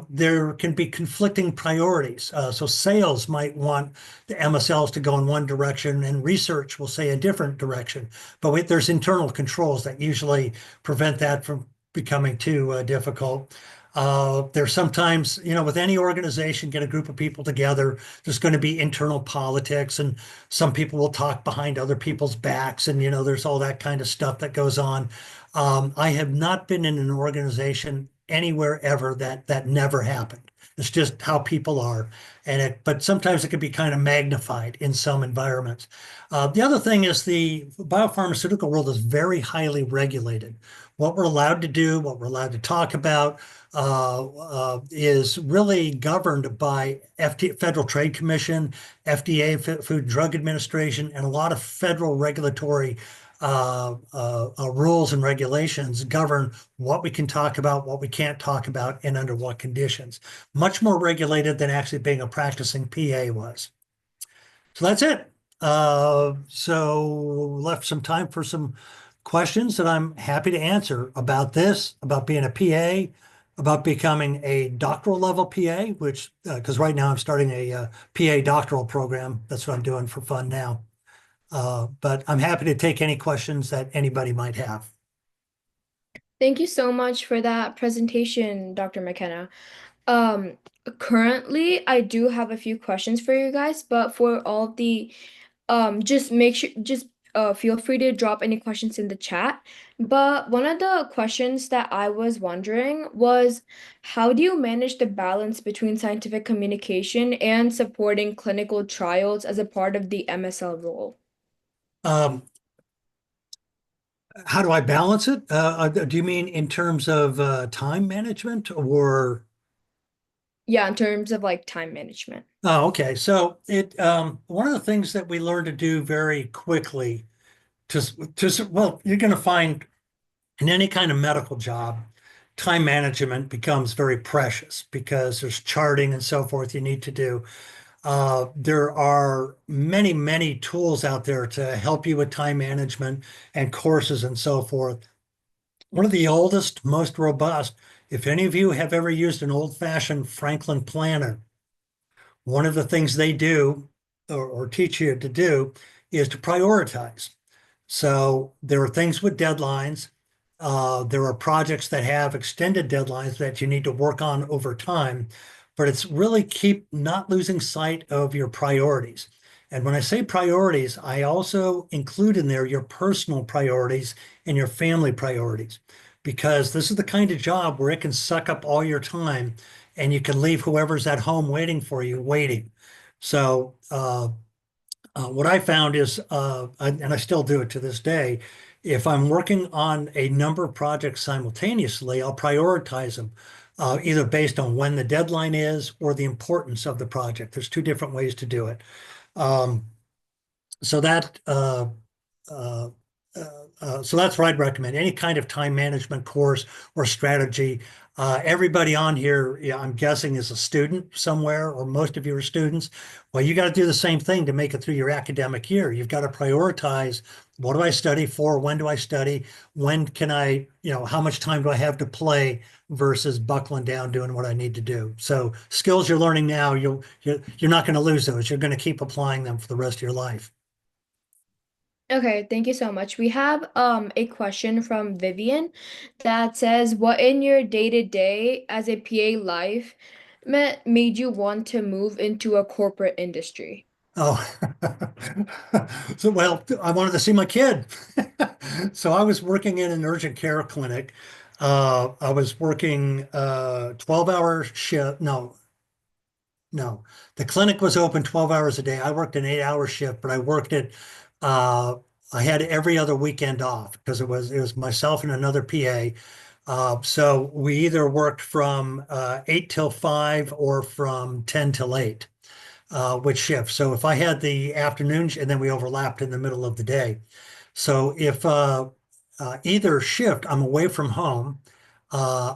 There can be conflicting priorities. So sales might want the MSLs to go in one direction and research will say a different direction. But there's internal controls that usually prevent that from becoming too difficult. There's sometimes, with any organization, get a group of people together, there's going to be internal politics, and some people will talk behind other people's backs, and, there's all that kind of stuff that goes on. I have not been in an organization anywhere ever that never happened. It's just how people are. But sometimes it can be kind of magnified in some environments. The other thing is the biopharmaceutical world is very highly regulated. What we're allowed to do, what we're allowed to talk about, is really governed by Federal Trade Commission, FDA, Food and Drug Administration, and a lot of federal regulatory rules and regulations govern what we can talk about, what we can't talk about, and under what conditions. Much more regulated than actually being a practicing PA was. So that's it. So left some time for some questions that I'm happy to answer about this, about being a PA, about becoming a doctoral level PA, which, because right now I'm starting a PA doctoral program. That's what I'm doing for fun now. But I'm happy to take any questions that anybody might have. Thank you so much for that presentation, Dr. McKenna. Um, Currently, I do have a few questions for you guys, but for all of the just make sure just feel free to drop any questions in the chat. But one of the questions that I was wondering was, how do you manage the balance between scientific communication and supporting clinical trials as a part of the MSL role? Um, how do I balance it? Do you mean in terms of time management or? Yeah, in terms of like time management. Oh, okay. So one of the things that we learn to do very quickly well, you're going to find in any kind of medical job, time management becomes very precious because there's charting and so forth you need to do. There are many, many tools out there to help you with time management and courses and so forth. One of the oldest, most robust, if any of you have ever used an old-fashioned Franklin planner, one of the things they do or teach you to do is to prioritize. So there are things with deadlines. There are projects that have extended deadlines that you need to work on over time, but it's really keep not losing sight of your priorities. And when I say priorities, I also include in there your personal priorities and your family priorities, because this is the kind of job where it can suck up all your time and you can leave whoever's at home waiting for you waiting. So what I found is, and I still do it to this day, if I'm working on a number of projects simultaneously, I'll prioritize them, either based on when the deadline is or the importance of the project. There's two different ways to do it. Um, so that uh, so that's what I'd recommend. Any kind of time management course or strategy. Everybody on here, yeah, I'm guessing, is a student somewhere, or most of you are students. Well, you got to do the same thing to make it through your academic year. You've got to prioritize, what do I study for? When do I study? When can I, how much time do I have to play versus buckling down doing what I need to do? So skills you're learning now, you're not going to lose those. You're going to keep applying them for the rest of your life. Okay, thank you so much. We have a question from Vivian that says, what in your day-to-day as a PA life made you want to move into a corporate industry? Oh, so well, I wanted to see my kid. So I was working in an urgent care clinic. I was working 12-hour shift. No, no. The clinic was open 12 hours a day. I worked an 8-hour shift, but I worked it. Uh, I had every other weekend off because it was myself and another PA. So we either worked from 8 till 5 or from 10 till 8, which shift. So if I had the afternoon, and then we overlapped in the middle of the day. So if either shift, I'm away from home.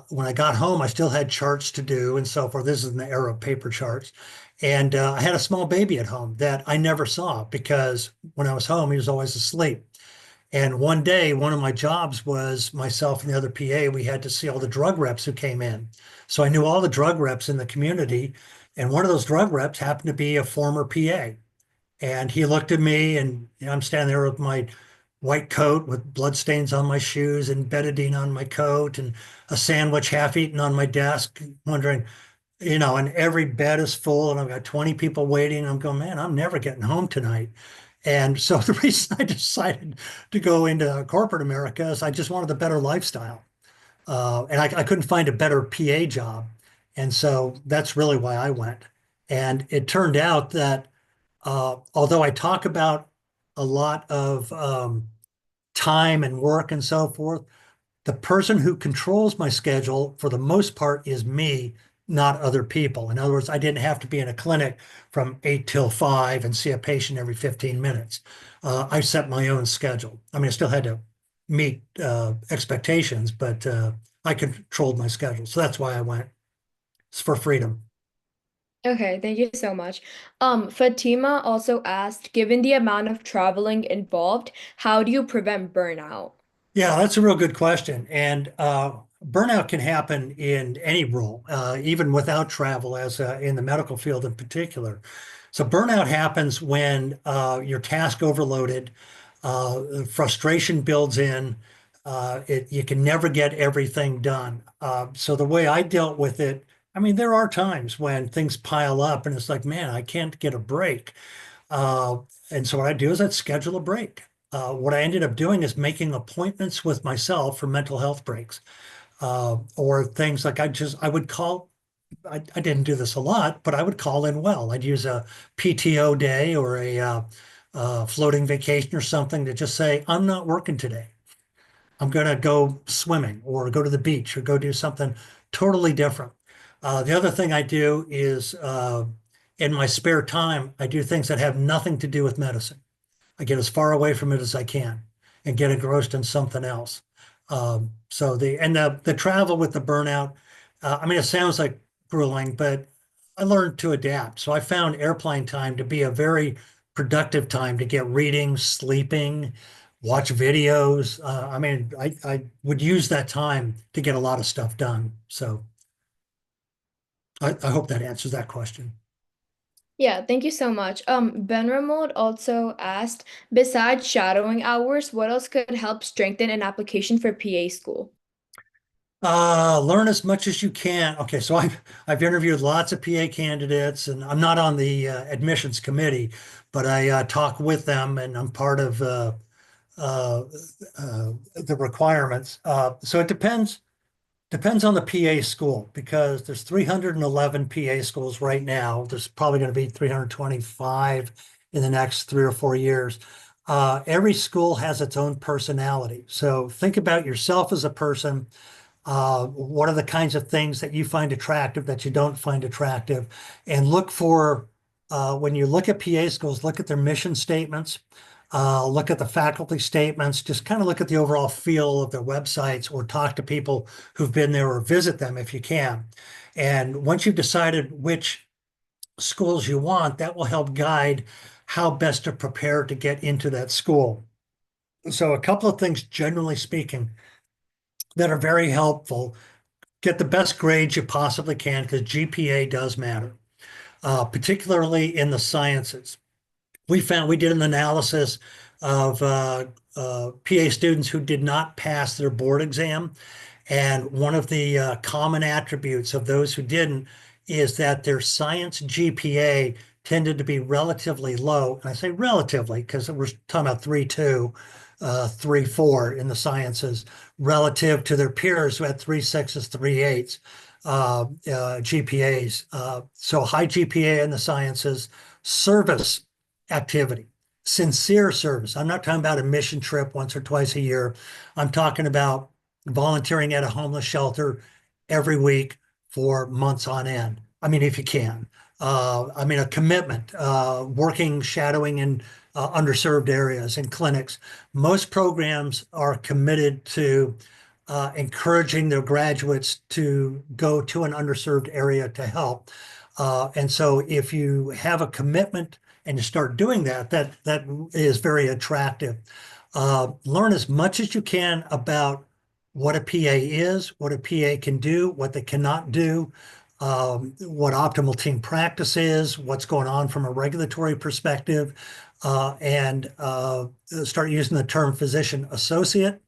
When I got home, I still had charts to do and so forth. This is in the era of paper charts. And I had a small baby at home that I never saw because when I was home, he was always asleep. And one day, one of my jobs was myself and the other PA, we had to see all the drug reps who came in. So I knew all the drug reps in the community. And one of those drug reps happened to be a former PA. And he looked at me, and I'm standing there with my white coat with bloodstains on my shoes and betadine on my coat and a sandwich half eaten on my desk, wondering, and every bed is full and I've got 20 people waiting. I'm going, man, I'm never getting home tonight. And so the reason I decided to go into corporate America is I just wanted a better lifestyle. And I couldn't find a better PA job. And so that's really why I went. And it turned out that although I talk about a lot of time and work and so forth, the person who controls my schedule for the most part is me, not other people. In other words, I didn't have to be in a clinic from 8 till 5 and see a patient every 15 minutes. I set my own schedule. I mean, I still had to meet expectations, but I controlled my schedule. So that's why I went. It's for freedom. Okay, thank you so much. Fatima also asked, given the amount of traveling involved, how do you prevent burnout? Yeah, that's a real good question. And burnout can happen in any role, even without travel, as in the medical field in particular. So burnout happens when you're task overloaded, frustration builds in, you can never get everything done. So the way I dealt with it, I mean, there are times when things pile up and it's like, man, I can't get a break. Uh, and so what I do is I'd schedule a break. What I ended up doing is making appointments with myself for mental health breaks, or things like I would call, I didn't do this a lot, but I would call in well. I'd use a PTO day or a floating vacation or something to just say, I'm not working today. I'm going to go swimming or go to the beach or go do something totally different. The other thing I do is in my spare time, I do things that have nothing to do with medicine. I get as far away from it as I can and get engrossed in something else. So the travel with the burnout, I mean, it sounds like grueling, but I learned to adapt. So I found airplane time to be a very productive time to get reading, sleeping, watch videos. I mean, I would use that time to get a lot of stuff done. So I hope that answers that question. Yeah, thank you so much. Ben Ramold also asked, besides shadowing hours, what else could help strengthen an application for PA school? Learn as much as you can. Okay, so I've interviewed lots of PA candidates, and I'm not on the admissions committee, but I talk with them, and I'm part of uh, the requirements. So it depends on the PA school because there's 311 PA schools right now. There's probably going to be 325 in the next 3 or 4 years. Every school has its own personality. So think about yourself as a person. What are the kinds of things that you find attractive that you don't find attractive? And look for, when you look at PA schools, look at their mission statements, look at the faculty statements, just kind of look at the overall feel of their websites or talk to people who've been there or visit them if you can. And once you've decided which schools you want, that will help guide how best to prepare to get into that school. So a couple of things, generally speaking, that are very helpful. Get the best grades you possibly can because GPA does matter, particularly in the sciences. We did an analysis of PA students who did not pass their board exam. And one of the common attributes of those who didn't is that their science GPA tended to be relatively low. And I say relatively because we're talking about 3.2, 3.4 in the sciences relative to their peers who had 3.6s, 3.8s GPAs. So high GPA in the sciences, service activity, sincere service. I'm not talking about a mission trip once or twice a year. I'm talking about volunteering at a homeless shelter every week for months on end. I mean, if you can. I mean, a commitment, working, shadowing in underserved areas and clinics. Most programs are committed to encouraging their graduates to go to an underserved area to help. And so if you have a commitment and you start doing that, that is very attractive. Learn as much as you can about what a PA is, what a PA can do, what they cannot do, what optimal team practice is, what's going on from a regulatory perspective, and start using the term physician associate.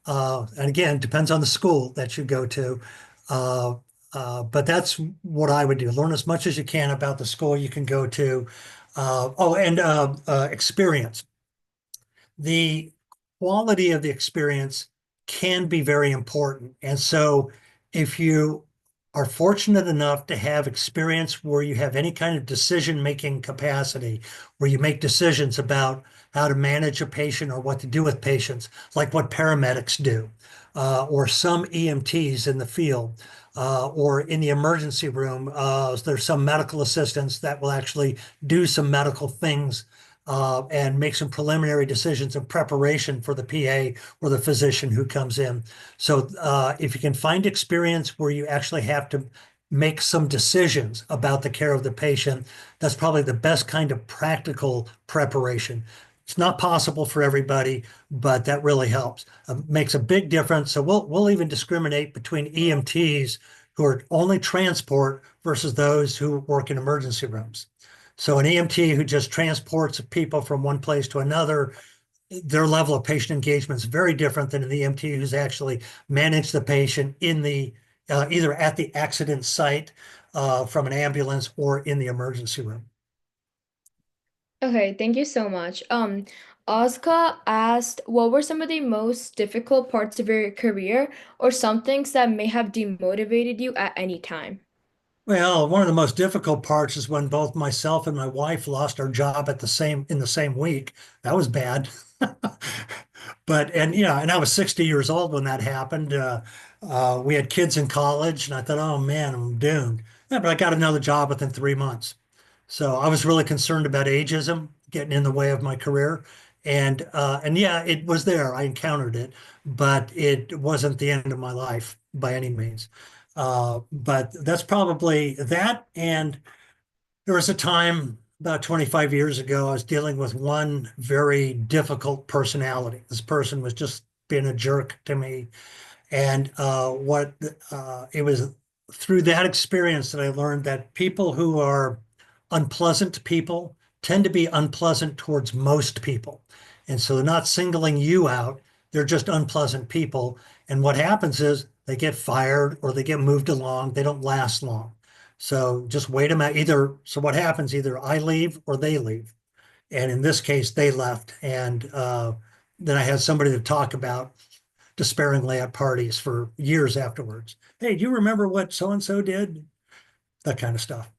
And again, depends on the school that you go to. Uh, but that's what I would do. Learn as much as you can about the school you can go to. And experience. The quality of the experience can be very important. And so if you are fortunate enough to have experience where you have any kind of decision-making capacity, where you make decisions about how to manage a patient or what to do with patients, like what paramedics do, or some EMTs in the field, or in the emergency room, there's some medical assistants that will actually do some medical things and make some preliminary decisions in preparation for the PA or the physician who comes in. So if you can find experience where you actually have to make some decisions about the care of the patient. That's probably the best kind of practical preparation. It's not possible for everybody, but that really helps. Makes a big difference. So we'll even discriminate between EMTs who are only transport versus those who work in emergency rooms. So an EMT who just transports people from one place to another, their level of patient engagement is very different than an EMT who's actually managed the patient in the either at the accident site from an ambulance or in the emergency room. Okay, thank you so much. Ozka asked, what were some of the most difficult parts of your career or some things that may have demotivated you at any time? Well, one of the most difficult parts is when both myself and my wife lost our job at the same in the same week. That was bad. But and yeah, and I was 60 years old when that happened. We had kids in college, and I thought, oh man, I'm doomed. Yeah, but I got another job within 3 months. So I was really concerned about ageism getting in the way of my career. And yeah, it was there. I encountered it, but it wasn't the end of my life by any means. But that's probably that. And there was a time about 25 years ago, I was dealing with one very difficult personality. This person was just being a jerk to me. And what it was through that experience that I learned that people who are unpleasant people tend to be unpleasant towards most people. And so they're not singling you out, they're just unpleasant people. And what happens is they get fired or they get moved along, they don't last long. So just wait them out. Either, so what happens, either I leave or they leave. And in this case, they left. And then I had somebody to talk about despairingly at parties for years afterwards. Hey, do you remember what so and so did? That kind of stuff.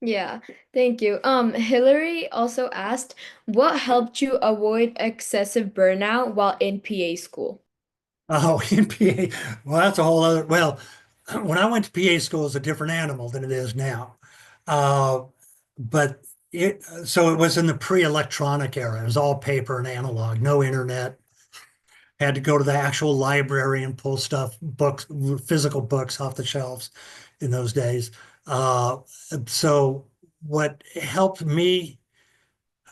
Yeah, thank you. Hillary also asked, what helped you avoid excessive burnout while in PA school? Oh, in PA, well, that's a whole other. Well, when I went to PA school, it's a different animal than it is now. Uh, but so it was in the pre-electronic era. It was all paper and analog, no internet. Had to go to the actual library and pull stuff, books, physical books off the shelves in those days. Uh, so what helped me,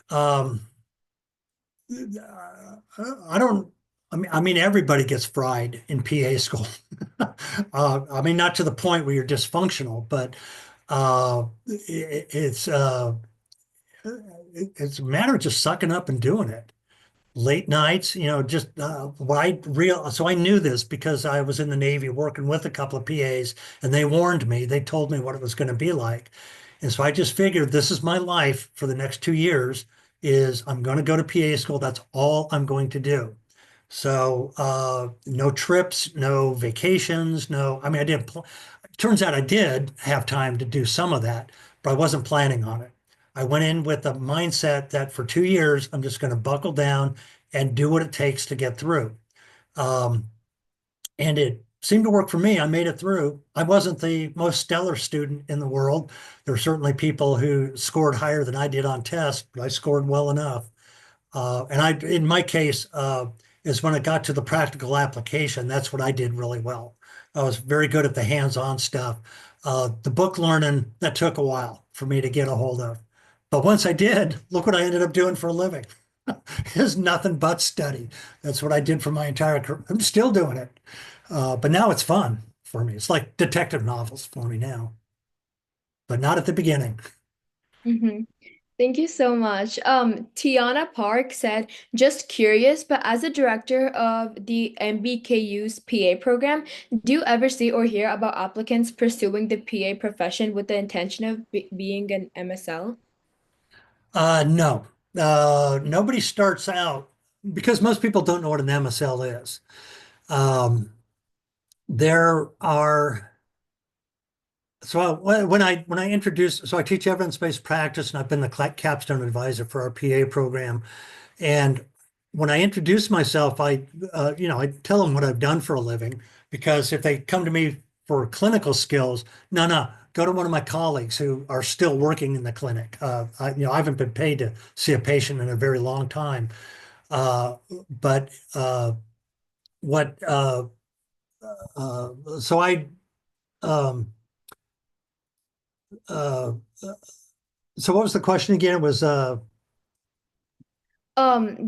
um, I don't, I mean, everybody gets fried in PA school. I mean, not to the point where you're dysfunctional, but it's it's a matter of just sucking up and doing it. Late nights, just so I knew this because I was in the Navy working with a couple of PAs and they warned me, they told me what it was going to be like. And so I just figured this is my life for the next 2 years is I'm going to go to PA school. That's all I'm going to do. So no trips, no vacations, no, I mean, turns out I did have time to do some of that, but I wasn't planning on it. I went in with a mindset that for 2 years, I'm just going to buckle down and do what it takes to get through. Um, and it seemed to work for me. I made it through. I wasn't the most stellar student in the world. There were certainly people who scored higher than I did on tests, but I scored well enough. In my case, is when it got to the practical application, that's what I did really well. I was very good at the hands-on stuff. The book learning, that took a while for me to get a hold of. But once I did, look what I ended up doing for a living. It's nothing but study. That's what I did for my entire career. I'm still doing it. But now it's fun for me. It's like detective novels for me now, but not at the beginning. Hmm. Thank you so much. Tiana Park said, just curious, but as a director of the MBKU's PA program, do you ever see or hear about applicants pursuing the PA profession with the intention of being an MSL? No, nobody starts out because most people don't know what an MSL is. Um, there are when I introduce, so I teach evidence-based practice, and I've been the Capstone advisor for our PA program. And when I introduce myself, I tell them what I've done for a living, because if they come to me for clinical skills, no, go to one of my colleagues who are still working in the clinic. I haven't been paid to see a patient in a very long time. But what, so I Um, uh, so what was the question again? It was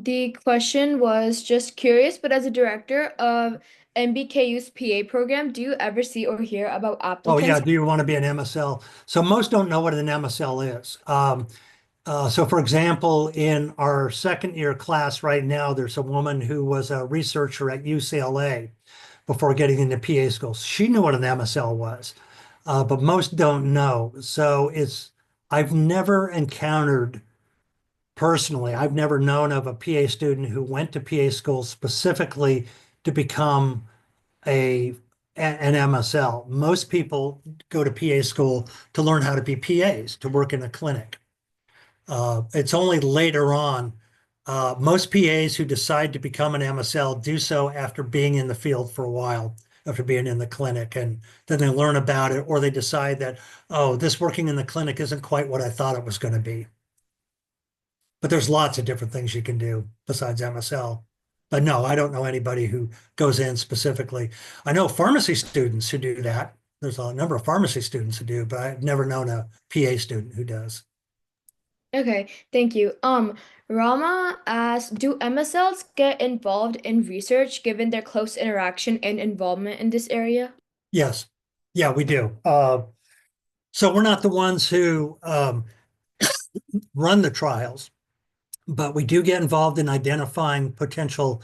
The question was just curious, but as a director of MBKU's PA program, do you ever see or hear about oh yeah, applicants? do you want to be an MSL? So most don't know what an MSL is. So for example, in our second year class right now, there's a woman who was a researcher at UCLA before getting into PA school. She knew what an MSL was, but most don't know. I've never encountered personally, I've never known of a PA student who went to PA school specifically to become a an MSL. Most people go to PA school to learn how to be PAs, to work in a clinic. It's only later on. Most PAs who decide to become an MSL do so after being in the field for a while, after being in the clinic, and then they learn about it, or they decide that, oh, this working in the clinic isn't quite what I thought it was going to be. But there's lots of different things you can do besides MSL. But no, I don't know anybody who goes in specifically. I know pharmacy students who do that. There's a number of pharmacy students who do, but I've never known a PA student who does. Okay, thank you. Rama asked, do MSLs get involved in research given their close interaction and involvement in this area? Yes. Yeah, we do. So we're not the ones who run the trials, but we do get involved in identifying potential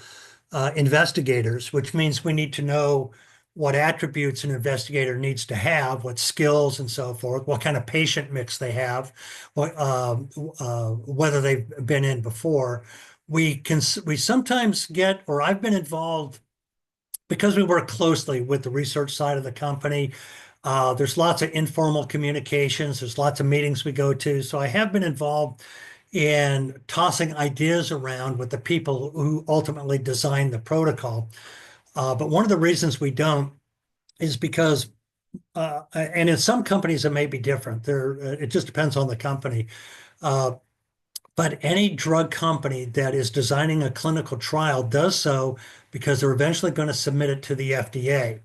investigators, which means we need to know what attributes an investigator needs to have, what skills and so forth, what kind of patient mix they have, whether they've been in before. We sometimes get, or I've been involved because we work closely with the research side of the company. There's lots of informal communications. There's lots of meetings we go to. So I have been involved in tossing ideas around with the people who ultimately design the protocol. But one of the reasons we don't is because, and in some companies it may be different. It just depends on the company. Uh, but any drug company that is designing a clinical trial does so because they're eventually going to submit it to the FDA.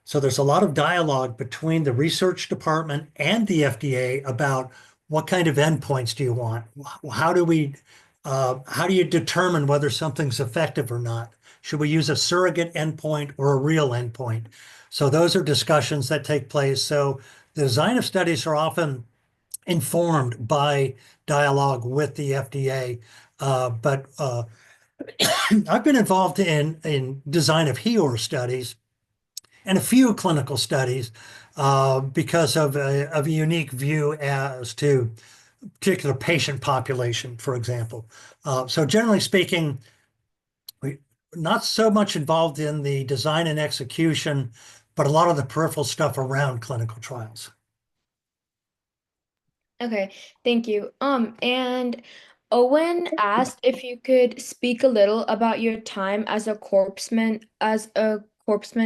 So there's a lot of dialogue between the research department and the FDA about what kind of endpoints do you want? How do we, how do you determine whether something's effective or not? Should we use a surrogate endpoint or a real endpoint? So those are discussions that take place. So the design of studies are often informed by dialogue with the FDA. But I've been involved in design of HEOR studies and a few clinical studies because of a unique view as to particular patient population, for example. So generally speaking, we not so much involved in the design and execution, but a lot of the peripheral stuff around clinical trials. Okay, thank you. And Owen asked if you could speak a little about your time as a corpsman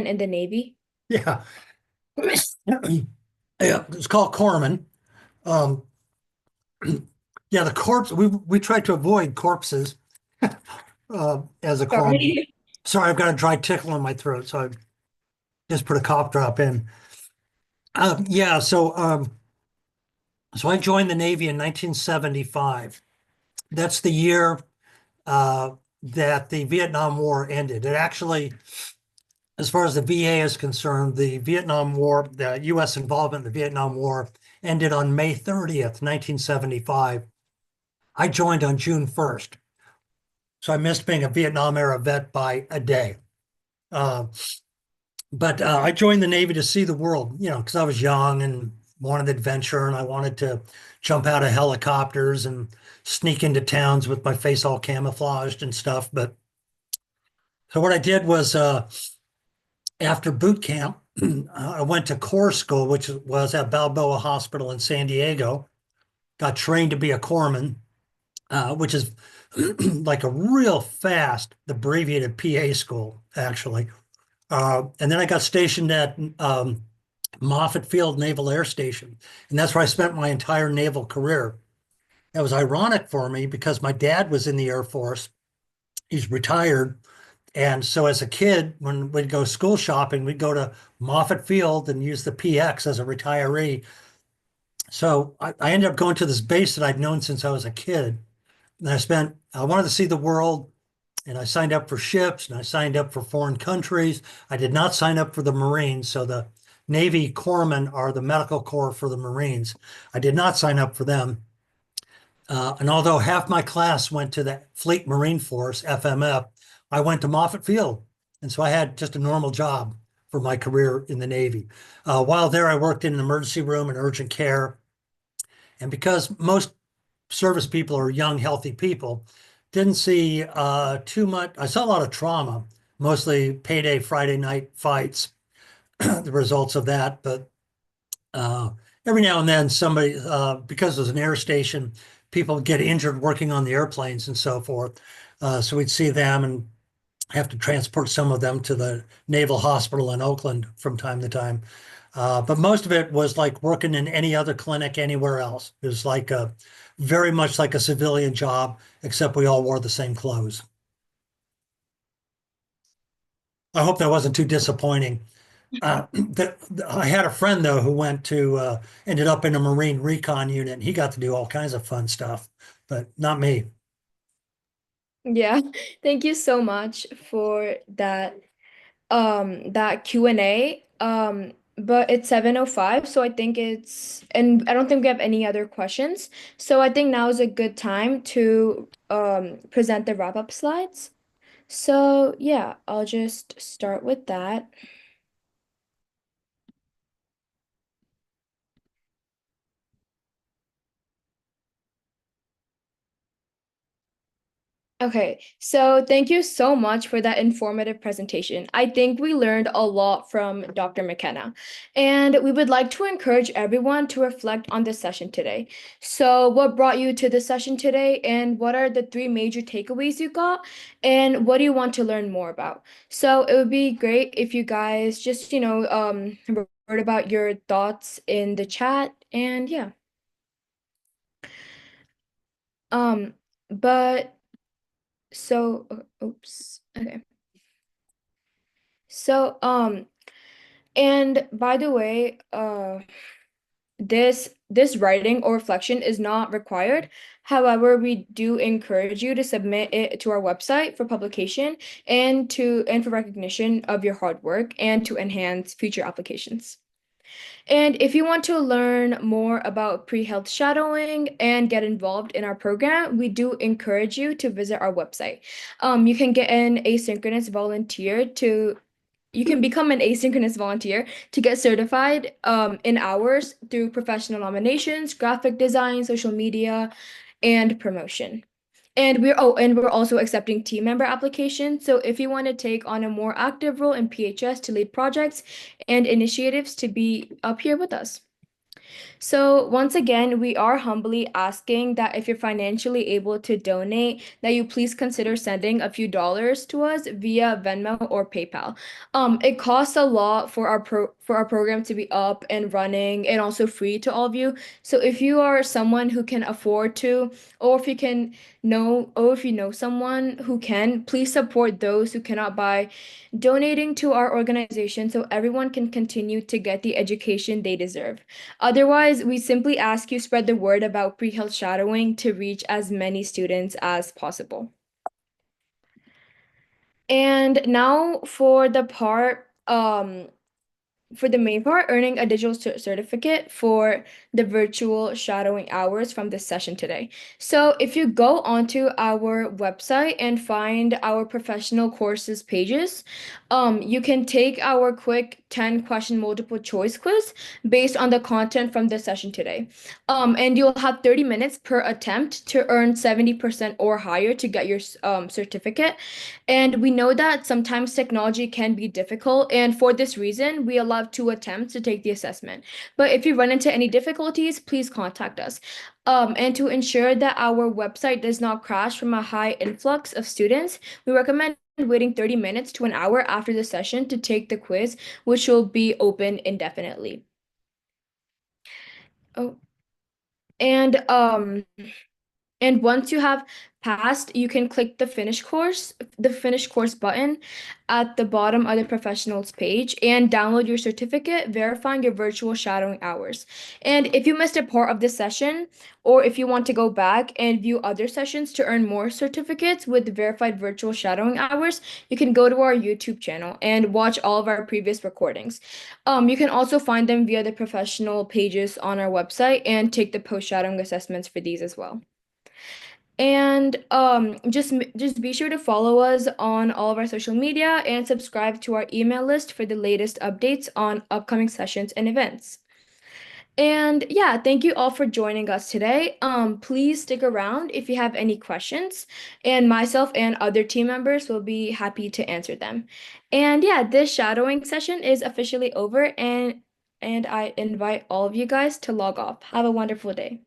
in the Navy. Yeah. Yeah, it's called corpsman. Um, yeah, the corpse, we try to avoid corpses as a corpsman. Sorry. Sorry, I've got a dry tickle in my throat, so I just put a cough drop in. Yeah, so I joined the Navy in 1975. That's the year uh, that the Vietnam War ended. It actually, as far as the VA is concerned, the Vietnam War, the U.S. involvement in the Vietnam War ended on May 30th, 1975. I joined on June 1st. So I missed being a Vietnam era vet by a day. Uh, but I joined the Navy to see the world, because I was young and wanted adventure and I wanted to jump out of helicopters and sneak into towns with my face all camouflaged and stuff. But so what I did was after boot camp, I went to Corps School, which was at Balboa Hospital in San Diego, got trained to be a corpsman, which is like a real fast abbreviated PA school, actually. And then I got stationed at Moffett Field Naval Air Station. And that's where I spent my entire naval career. That was ironic for me because my dad was in the Air Force. He's retired. And so as a kid, when we'd go school shopping, we'd go to Moffett Field and use the PX as a retiree. So I ended up going to this base that I'd known since I was a kid. And I wanted to see the world, and I signed up for ships and I signed up for foreign countries. I did not sign up for the Marines. So the Navy Corpsmen are the medical corps for the Marines. I did not sign up for them. And although half my class went to the Fleet Marine Force, FMF, I went to Moffett Field. And so I had just a normal job for my career in the Navy. While there, I worked in an emergency room and urgent care. And because most service people are young, healthy people, didn't see too much. I saw a lot of trauma, mostly payday Friday night fights, the results of that. But uh, every now and then, somebody, because there's an air station, people get injured working on the airplanes and so forth. So we'd see them and have to transport some of them to the Naval Hospital in Oakland from time to time. But most of it was like working in any other clinic anywhere else. It was like very much like a civilian job, except we all wore the same clothes. I hope that wasn't too disappointing. I had a friend though who ended up in a Marine recon unit. And he got to do all kinds of fun stuff, but not me. Yeah, thank you so much for that Q&A. But it's 7:05, so I think and I don't think we have any other questions. So I think now is a good time to present the wrap-up slides. So yeah, I'll just start with that. Okay, so thank you so much for that informative presentation. I think we learned a lot from Dr. McKenna, and we would like to encourage everyone to reflect on this session today. So, what brought you to this session today, and what are the three major takeaways you got, and what do you want to learn more about? So, it would be great if you guys just, wrote about your thoughts in the chat, and yeah. Um, but oops. Okay. So, and by the way, this writing or reflection is not required. However, we do encourage you to submit it to our website for publication and for recognition of your hard work and to enhance future applications. And if you want to learn more about pre-health shadowing and get involved in our program, we do encourage you to visit our website. You can get an asynchronous volunteer to You can become an asynchronous volunteer to get certified in hours through professional nominations, graphic design, social media, and promotion. And we're also accepting team member applications. So if you want to take on a more active role in PHS to lead projects and initiatives to be up here with us. So once again, we are humbly asking that if you're financially able to donate, that you please consider sending a few dollars to us via Venmo or PayPal. It costs a lot for our program to be up and running and also free to all of you. So if you are someone who can afford to, or if you know someone who can, please support those who cannot buy donating to our organization so everyone can continue to get the education they deserve. Otherwise, we simply ask you spread the word about pre-health shadowing to reach as many students as possible. And now for the main part, earning a digital certificate for the virtual shadowing hours from this session today. So if you go onto our website and find our professional courses pages, you can take our quick 10-question multiple choice quiz based on the content from the session today. And you'll have 30 minutes per attempt to earn 70% or higher to get your certificate. And we know that sometimes technology can be difficult, and for this reason, we allow 2 attempts to take the assessment. But if you run into any difficulties, please contact us. And to ensure that our website does not crash from a high influx of students, we recommend waiting 30 minutes to an hour after the session to take the quiz, which will be open indefinitely. Oh, and And once you have passed, you can click the finish course button at the bottom of the professionals page and download your certificate verifying your virtual shadowing hours. And if you missed a part of this session, or if you want to go back and view other sessions to earn more certificates with verified virtual shadowing hours, you can go to our YouTube channel and watch all of our previous recordings. You can also find them via the professional pages on our website and take the post-shadowing assessments for these as well. And just be sure to follow us on all of our social media and subscribe to our email list for the latest updates on upcoming sessions and events. And yeah, thank you all for joining us today. Please stick around if you have any questions, and myself and other team members will be happy to answer them. And yeah, this shadowing session is officially over, and I invite all of you guys to log off. Have a wonderful day.